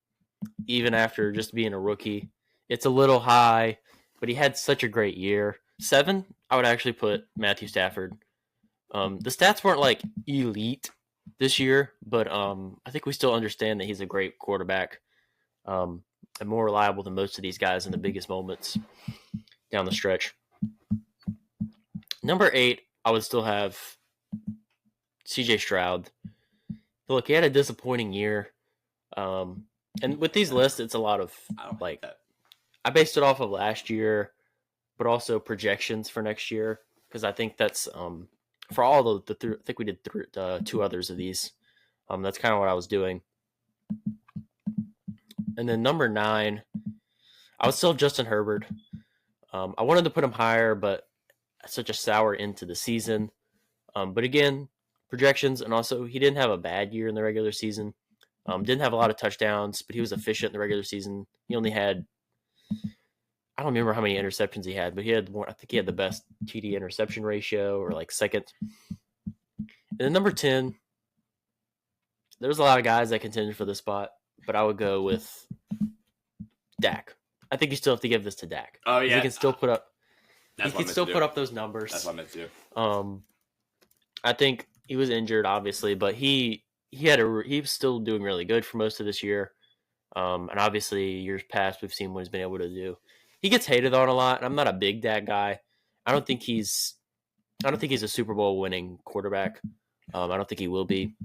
even after just being a rookie. It's a little high, but he had such a great year. 7, I would actually put Matthew Stafford. The stats weren't like elite this year, but I think we still understand that he's a great quarterback and more reliable than most of these guys in the biggest moments down the stretch. Number 8, I would still have CJ Stroud. Look, he had a disappointing year. And with these lists, it's a lot of I based it off of last year, but also projections for next year, because I think that's for all I think we did 2 others of these. That's kind of what I was doing. And then number 9, I was still Justin Herbert. I wanted to put him higher, but such a sour end to the season. But again, projections, and also he didn't have a bad year in the regular season. Didn't have a lot of touchdowns, but he was efficient in the regular season. He only had, I don't remember how many interceptions he had, but he had more. I think he had the best TD interception ratio, or like second. And then number 10, there's a lot of guys that contended for this spot, but I would go with Dak. I think you still have to give this to Dak. Oh yeah, he can still put up. That's he can still put up those numbers. That's what I meant to do. I think he was injured, obviously, but he was still doing really good for most of this year. And obviously, years past, we've seen what he's been able to do. He gets hated on a lot, and I'm not a big Dak guy. I don't think he's a Super Bowl winning quarterback. I don't think he will be,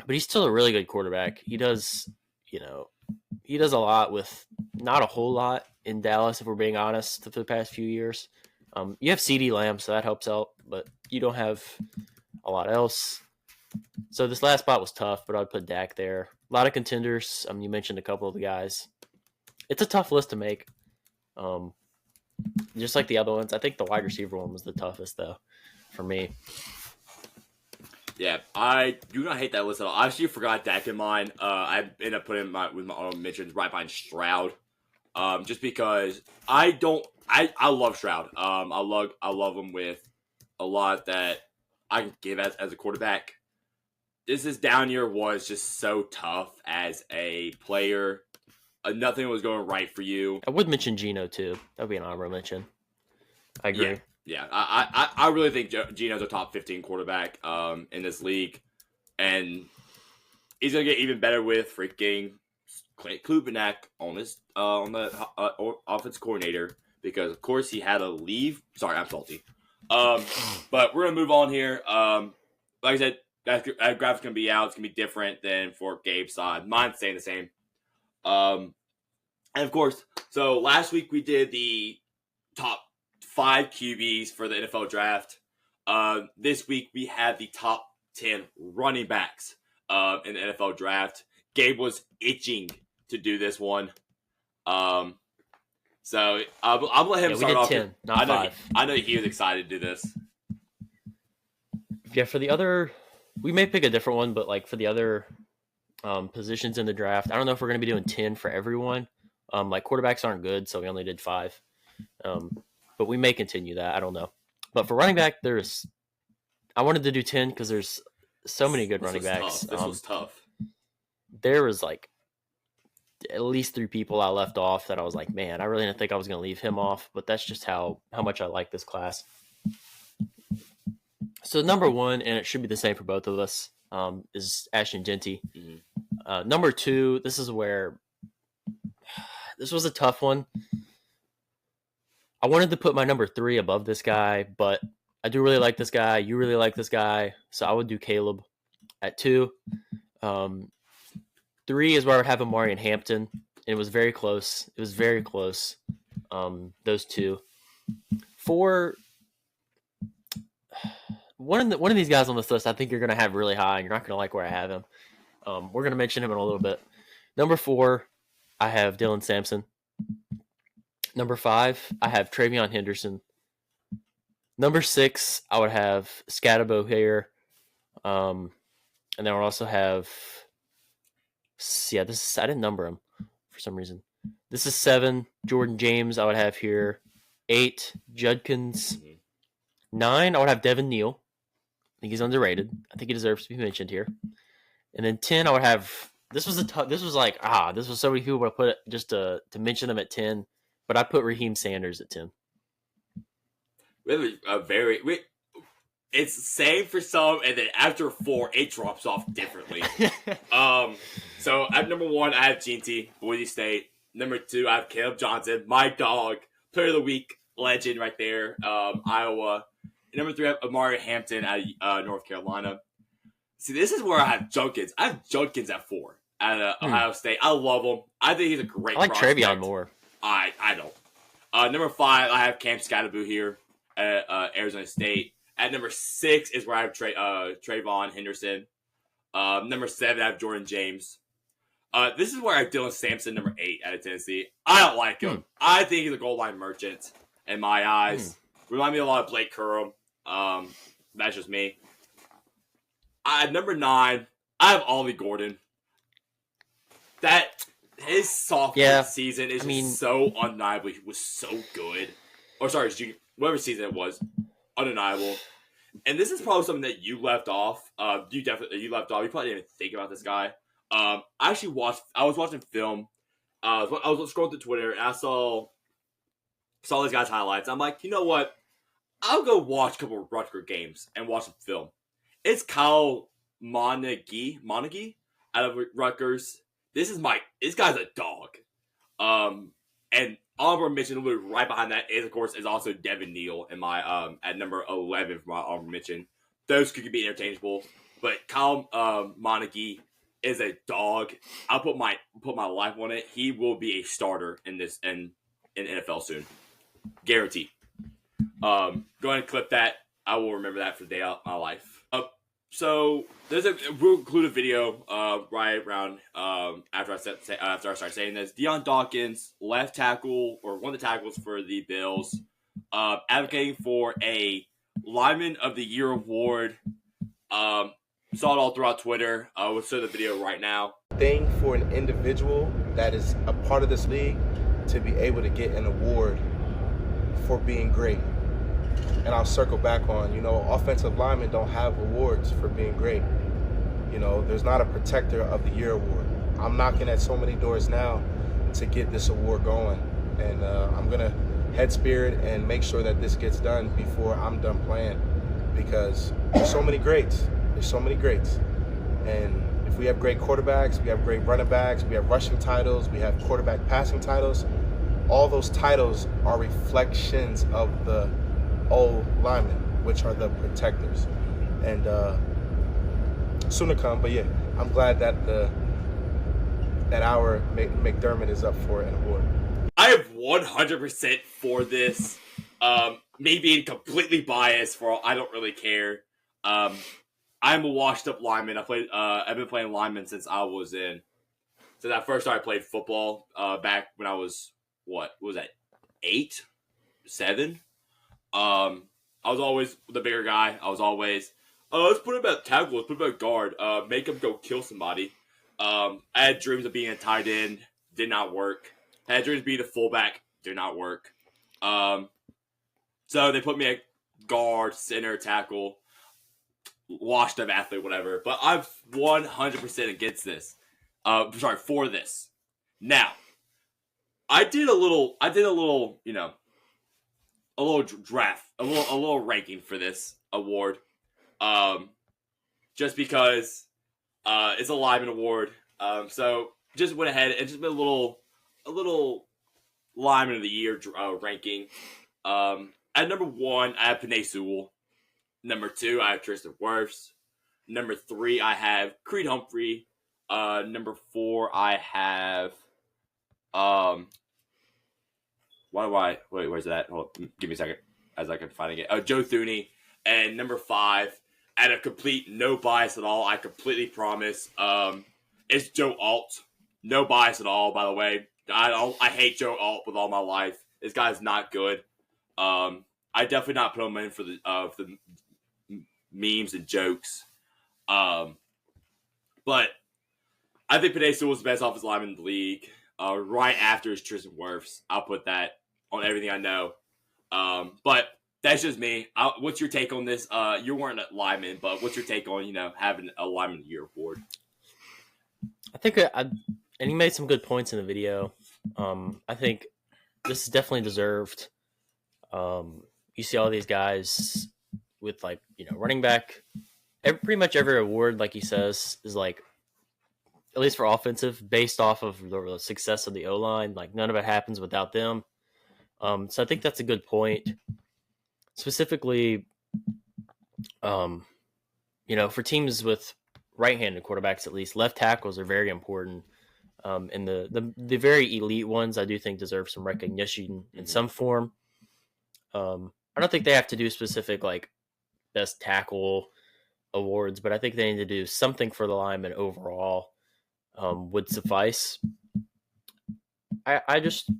but he's still a really good quarterback. He does a lot with not a whole lot in Dallas, if we're being honest, for the past few years. You have CeeDee Lamb, so that helps out, but you don't have a lot else. So this last spot was tough, but I'd put Dak there. A lot of contenders. You mentioned a couple of the guys. It's a tough list to make. Just like the other ones. I think the wide receiver one was the toughest, though, for me. Yeah, I do not hate that list at all. I actually forgot Dak in mine. I ended up putting with my own mentions right behind Stroud. Just because I love Stroud. I love him with a lot that I can give as a quarterback. This down year was just so tough as a player. Nothing was going right for you. I would mention Geno too. That would be an honorable mention. I agree. Yeah. I really think Geno's a top 15 quarterback in this league, and he's gonna get even better with freaking Klubenak on the offense coordinator, because of course he had to leave. Sorry, I'm salty. But we're gonna move on here. Like I said, that graph's gonna be out. It's gonna be different than for Gabe's side. Mine's staying the same. And of course, so last week we did the top 5 QBs for the NFL draft. This week we have the top 10 running backs in the NFL draft. Gabe was itching to do this one. So I'll let him start off. 10, not 5. I know he was excited to do this. Yeah, for the other, we may pick a different one, but like for the other positions in the draft, I don't know if we're going to be doing 10 for everyone. Like quarterbacks aren't good, so we only did 5. But we may continue that. I don't know. But for running back, I wanted to do 10 because there's so many good running backs. This was tough. There was like at least 3 people I left off that I was like, man, I really didn't think I was going to leave him off. But that's just how much I like this class. So number 1, and it should be the same for both of us, is Ashton Genty. Mm-hmm. Number 2, this was a tough one. I wanted to put my number 3 above this guy, but I do really like this guy. You really like this guy, so I would do Caleb at 2. 3 is where I would have Amari and Hampton. And it was very close. Those 2. 4. One of these guys on this list, I think you're going to have really high, and you're not going to like where I have him. We're going to mention him in a little bit. Number 4, I have Dylan Sampson. Number 5, I have Travion Henderson. Number 6, I would have Scatabo here. And then I would also have... Yeah, I didn't number him for some reason. This is 7, Jordan James I would have here. 8, Judkins. 9, I would have Devin Neal. I think he's underrated. I think he deserves to be mentioned here. And then 10, I would have... This was so many people would put it just to mention them at 10. But I put Raheem Sanders at 10. It's the same for some, and then after 4, it drops off differently. So at number 1, I have Genty, Boise State. Number 2, I have Caleb Johnson, my dog, player of the week, legend right there, Iowa. And number 3, I have Amari Hampton at North Carolina. See, this is where I have Junkins. I have Junkins at 4 at Ohio State. I love him. I think he's a great prospect. Travion more. I don't. Number 5, I have Cam Scatteraboo here at Arizona State. At number 6 is where I have Trayvon Henderson. Number 7, I have Jordan James. This is where I have Dylan Sampson, number 8 out of Tennessee. I don't like him. I think he's a goal line merchant in my eyes. Remind me a lot of Blake Currum. That's just me. At number 9, I have Ollie Gordon. His sophomore season is so undeniable. He was so good. Or sorry, whatever season it was, undeniable. And this is probably something that you left off. You left off. You probably didn't even think about this guy. I was watching film. I was scrolling through Twitter and I saw this guy's highlights. I'm like, you know what? I'll go watch a couple of Rutgers games and watch some film. It's Kyle Monaghy out of Rutgers. This guy's a dog. And honorable mention right behind that is also Devin Neal in my at number 11 for my honorable mention. Those could be interchangeable, but Kyle Monaghy is a dog. I'll put my life on it. He will be a starter in NFL soon, guaranteed. Go ahead and clip that. I will remember that for the day of my life. So we'll include a video right around after I start saying this. Deion Dawkins, left tackle or one of the tackles for the Bills, advocating for a Lineman of the Year award. Saw it all throughout Twitter. We'll show the video right now. Thing for an individual that is a part of this league to be able to get an award for being great. And I'll circle back on, offensive linemen don't have awards for being great. There's not a Protector of the Year award. I'm knocking at so many doors now to get this award going. And I'm going to head spirit and make sure that this gets done before I'm done playing. Because there's so many greats. There's so many greats. And if we have great quarterbacks, we have great running backs, we have rushing titles, we have quarterback passing titles, all those titles are reflections of the old linemen, which are the protectors. And soon to come, but yeah, I'm glad that our McDermott is up for an award. I have 100% for this. Me being completely biased I don't really care. I'm a washed up lineman. I've been playing lineman since I first started playing football back when I was, what was that, 8, 7? I was always the bigger guy. I was always, let's put him at tackle, let's put him at guard, make him go kill somebody. I had dreams of being a tight end, did not work. I had dreams of being a fullback, did not work. So they put me at guard, center, tackle, washed up athlete, whatever. But I'm 100% against this. For this. Now, I did a little, a little draft, a little ranking for this award. Just because it's a Lineman award. So just went ahead and just made a little Lineman of the Year ranking. At number 1, I have Penei Sewell. Number 2, I have Tristan Wirfs. Number 3, I have Creed Humphrey. Number 4, I have where's that? Hold on, give me a second as I can find it. Joe Thuney. And number 5, at a complete no bias at all, I completely promise, it's Joe Alt. No bias at all, by the way. I hate Joe Alt with all my life. This guy's not good. I definitely not put him in for the memes and jokes. But I think Penei Sewell was the best offensive lineman in the league. Right after is Tristan Wirfs. I'll put that on everything I know. But that's just me. What's your take on this? You weren't a lineman, but what's your take on, having a Lineman of the Year award? I think and he made some good points in the video. I think this is definitely deserved. You see all these guys with running back. Pretty much every award, like he says, is at least for offensive, based off of the success of the O-line. None of it happens without them. So I think that's a good point. Specifically, for teams with right-handed quarterbacks, at least, left tackles are very important. And the very elite ones, I do think, deserve some recognition in some form. I don't think they have to do specific best tackle awards, but I think they need to do something for the lineman overall. Would suffice. I just,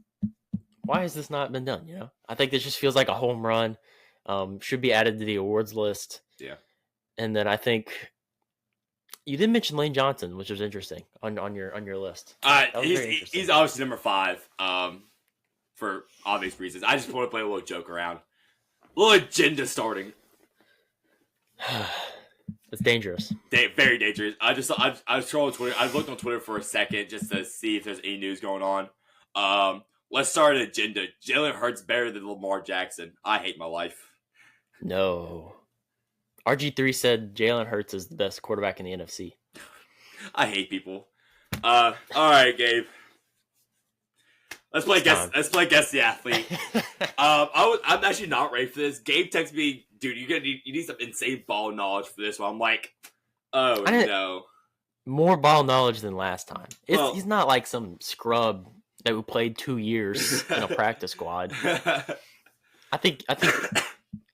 why has this not been done? I think this just feels like a home run. Should be added to the awards list. Yeah. And then I think you did mention Lane Johnson, which was interesting on your list. He's obviously number 5. For obvious reasons. I just want to play a little joke around. A little agenda starting. It's dangerous. Very dangerous. I was scrolling Twitter. I looked on Twitter for a second just to see if there's any news going on. Let's start an agenda. Jalen Hurts better than Lamar Jackson. I hate my life. No. RG3 said Jalen Hurts is the best quarterback in the NFC. I hate people. All right, Gabe. Let's play guess the athlete. I'm actually not ready for this. Gabe texted me, dude, you need some insane ball knowledge for this one. I'm like, oh no. More ball knowledge than last time. He's not like some scrub that played 2 years in a practice squad.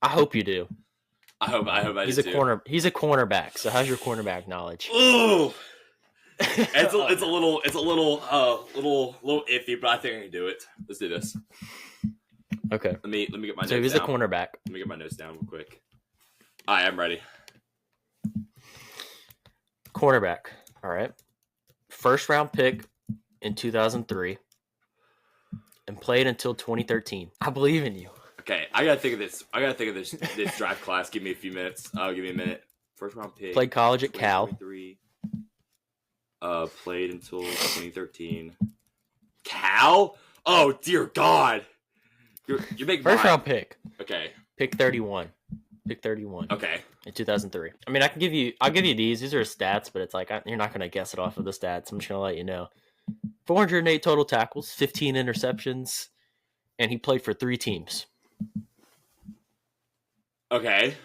I hope you do. I hope I He's do a too. He's a cornerback. So how's your cornerback knowledge? Ooh. It's a little iffy, but I think I can do it. Let's do this. Okay. Let me get my notes down. So he's a cornerback. Let me get my notes down real quick. All right, I'm ready. Cornerback. All right. First round pick in 2003 and played until 2013. I believe in you. Okay, I gotta think of this. This draft class. Give me a few minutes. Give me a minute. First round pick. Played college at Cal. Played until 2013. Cal? Oh dear God! You're making first round pick. Okay. Pick 31. Pick 31. Okay. In 2003. I mean, I'll give you these. These are stats, but it's like you're not gonna guess it off of the stats. I'm just gonna let you know. 408 total tackles, 15 interceptions, and he played for 3 teams. Okay.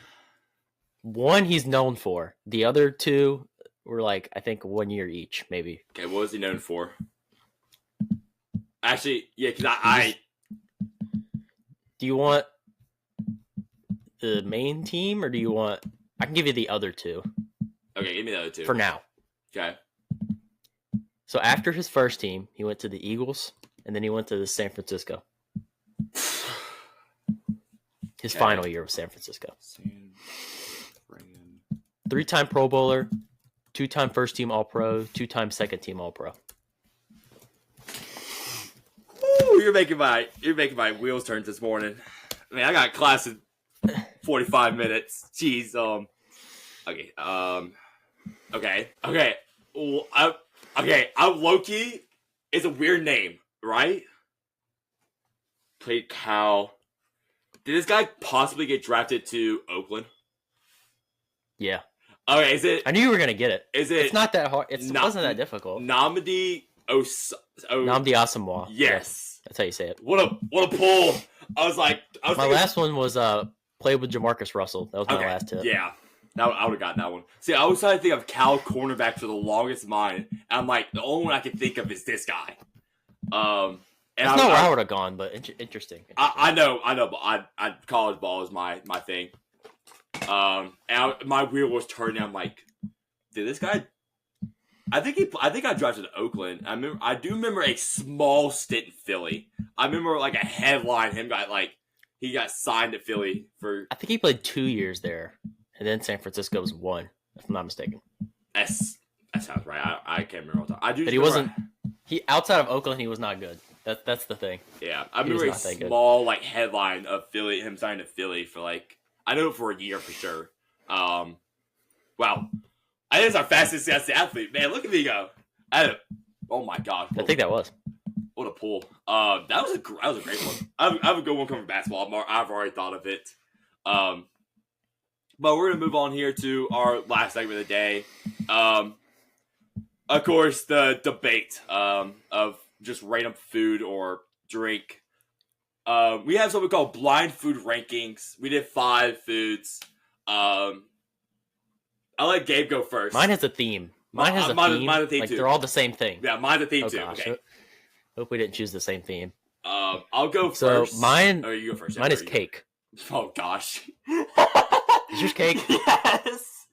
One he's known for. The other 2 were like, I think 1 year each, maybe. Okay, what was he known for? Actually, yeah, because I Do you want the main team, or do you want... I can give you the other 2. Okay, give me the other 2. For now. Okay. So after his first team, he went to the Eagles, and then he went to the San Francisco. His final year with San Francisco. 3-time Pro Bowler, 2-time first team All-Pro, 2-time second team All-Pro. Ooh, you're making my wheels turn this morning. I mean, I got class in 45 minutes. Jeez. Okay. Okay. Well, I'm Loki. It's a weird name, right? Played Cal. Did this guy possibly get drafted to Oakland? Yeah. Okay, is it? I knew you were gonna get it. Is it? It's not that hard. It wasn't that difficult. Namdi Namdi Asamoah. Yes, that's how you say it. What a pull! I was my last one was played with Jamarcus Russell. That was my last tip. Yeah, I would have gotten that one. See, I was trying to think of Cal cornerback for the longest mind, and I'm like, the only one I can think of is this guy. And that's not where I would have gone, but interesting. I know, but I college ball is my thing. And my wheel was turning. I'm like, did this guy? I think I drafted to Oakland. I do remember a small stint in Philly. I remember like a headline. He got signed to Philly for. I think he played 2 years there, and then San Francisco was 1, if I'm not mistaken. That sounds right. I can't remember all the time. But he wasn't. He outside of Oakland, he was not good. That's the thing. Yeah, I remember a small like headline of him signing to Philly for like I know for a year for sure. Wow, I think it's our fastest athlete. Man, look at me go! Oh my god! I think that was. What a pull! That was a great one. I have a good one coming from basketball. I've already thought of it. But we're gonna move on here to our last segment of the day. Of course, the debate of just random food or drink. We have something called blind food rankings. We did 5 foods. I'll let Gabe go first. Mine has a theme. Mine has a theme too. They're all the same thing. Yeah, mine's a theme too. Gosh. Okay. Hope we didn't choose the same theme. I'll go first. So mine. Oh, you go first. Mine is cake. Oh gosh. Is yours cake? Yes.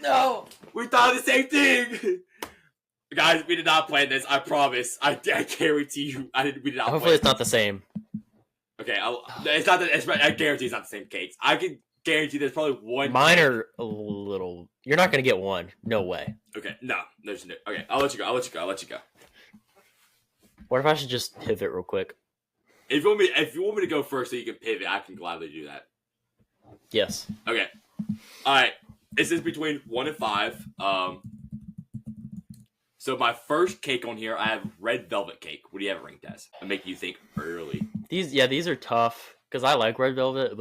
No. We thought the same thing. Guys, we did not plan this. I promise. I guarantee you. We did not. Hopefully, it's not the same. Okay, it's not. I guarantee it's not the same cakes. I can guarantee there's probably one. Mine are a little. You're not gonna get one. No way. Okay, no, there's no. Okay, I'll let you go. What if I should just pivot real quick? If you want me to go first, so you can pivot, I can gladly do that. Yes. Okay. All right. This is between 1 and 5. So my first cake on here, I have red velvet cake. What do you have it ranked as? I make you think early. These are tough because I like red velvet,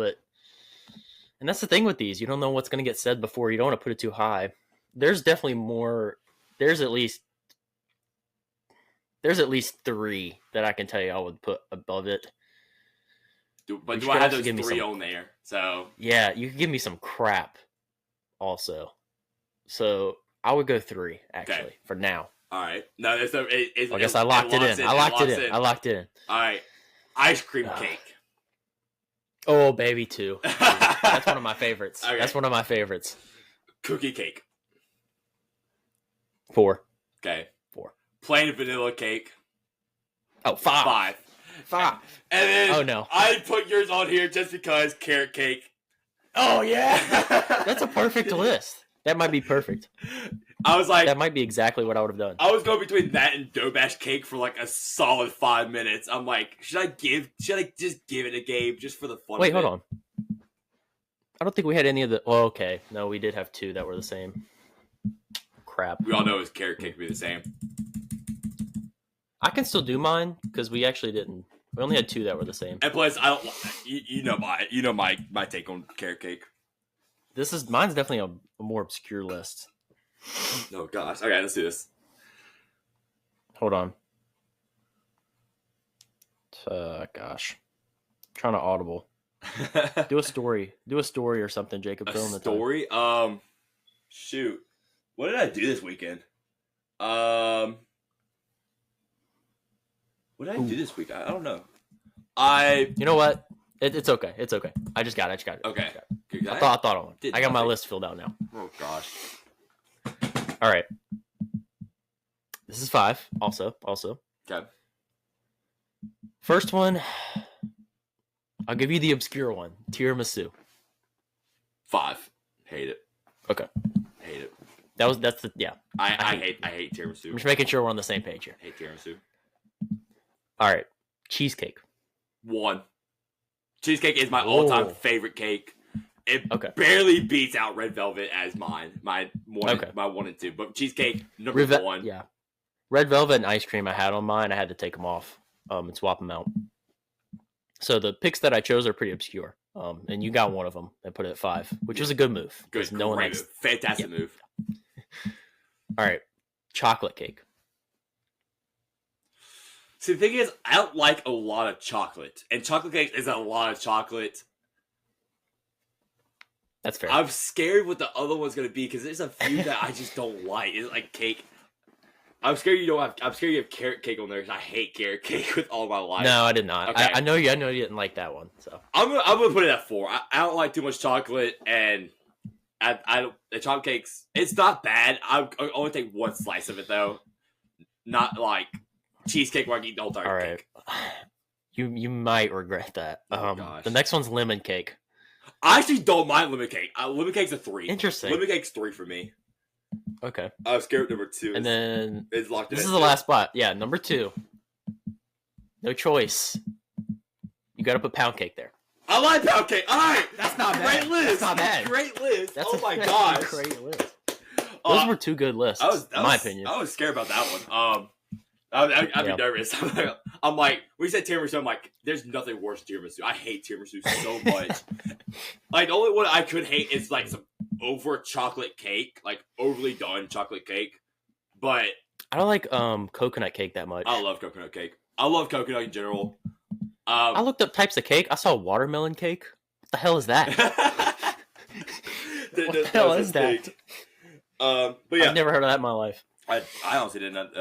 and that's the thing with these. You don't know what's going to get said before. You don't want to put it too high. There's definitely more. There's at least 3 that I can tell you I would put above it. Do I have those 3 on there? So yeah, you could give me some crap also. So I would go 3 actually for now. All right. No, I guess I locked it in. I locked it in. All right. Ice cream cake. Oh, baby, 2. That's one of my favorites. Okay. That's one of my favorites. Cookie cake. 4. Okay. 4. Plain vanilla cake. Oh, 5. 5. And then Oh, no. I put yours on here just because carrot cake. Oh, yeah. That's a perfect list. That might be perfect. I was like, That might be exactly what I would have done. I was going between that and dough bash cake for like a solid 5 minutes. I'm like, should I just give it to Gabe just for the fun Wait, of it? hold on. I don't think we had any of the... Oh, okay. No, we did have 2 that were the same. Crap. We all know his carrot cake would be the same. I can still do mine because we actually didn't. We only had 2 that were the same. And plus, I don't. You know my take on carrot cake. Mine's definitely a more obscure list. Oh gosh. Okay, let's do this. Hold on. Gosh. I'm trying to audible. Do a story. Do a story or something, Jacob. A Fill in the story. Shoot. What did I do this weekend? What did I do this week? I don't know. You know what? It's okay. It's okay. I just got it. Okay. I thought on it. I got my list filled out now. Oh gosh. All right. This is 5. Also. Okay. First one. I'll give you the obscure one. Tiramisu. 5. Hate it. Okay. Hate it. That's the yeah. I hate tiramisu. I'm just making sure we're on the same page here. Hate tiramisu. All right. Cheesecake. 1. Cheesecake is my all-time favorite cake. It barely beats out red velvet as mine. My 1 and 2. But cheesecake number 1. Yeah. Red velvet and ice cream I had on mine. I had to take them off and swap them out. So the picks that I chose are pretty obscure. And you got one of them and put it at 5, which was a good move. Good. No one move. Fantastic move. All right. Chocolate cake. See, the thing is, I don't like a lot of chocolate. And chocolate cake is a lot of chocolate. That's fair. I'm scared what the other one's going to be because there's a few that I just don't like. It's like cake. I'm scared you have carrot cake on there because I hate carrot cake with all my life. No, I did not. Okay. I know you didn't like that one. So I'm gonna put it at 4. I don't like too much chocolate, and the chocolate cakes. It's not bad. I only take 1 slice of it though. Not like cheesecake where I eat the whole entire cake. You might regret that. Gosh. The next one's lemon cake. I actually don't mind lemon cake. Lemon cake's a 3. Interesting. Lemon cake's 3 for me. Okay. I was scared number 2. And then it's locked in. This is the last spot. Yeah, number 2. No choice. You got to put pound cake there. I like pound cake. All right, that's not bad. Great list. That's not bad. Great list. That's my gosh. Great list. Those were 2 good lists, in my opinion. I was scared about that one. I'd be nervous. I'm like, when you said tiramisu, I'm like, there's nothing worse than tiramisu. I hate tiramisu so much. Like, the only one I could hate is like some over chocolate cake, like overly done chocolate cake. But I don't like coconut cake that much. I love coconut cake. I love coconut in general. I looked up types of cake. I saw watermelon cake. What the hell is that? What the hell is that? But yeah, I've never heard of that in my life. I honestly did not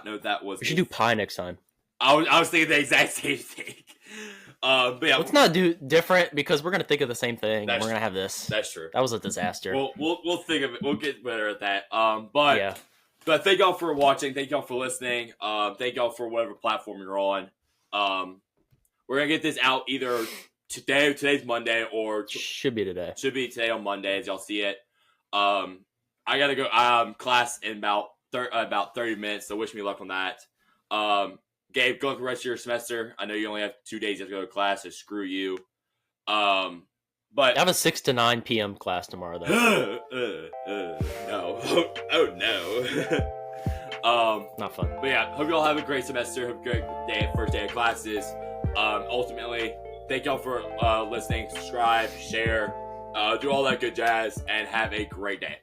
know that was. We should do pie next time. I was thinking the exact same thing. But yeah, let's not do different because we're gonna think of the same thing. And we're gonna have this. That's true. That was a disaster. We'll think of it. We'll get better at that. But thank y'all for watching. Thank y'all for listening. Thank y'all for whatever platform you're on. We're gonna get this out either today. Today's Monday, or should be today. Should be today on Monday, as y'all see it. I gotta go. Class in about 30 minutes. So wish me luck on that. Gabe, good luck the rest of your semester. I know you only have 2 days to go to class, so screw you. But I have a 6 to 9 p.m. class tomorrow, though. No. Oh no. Not fun. But yeah, hope you all have a great semester. Hope a great day, first day of classes. Ultimately, thank y'all for listening. Subscribe, share, do all that good jazz, and have a great day.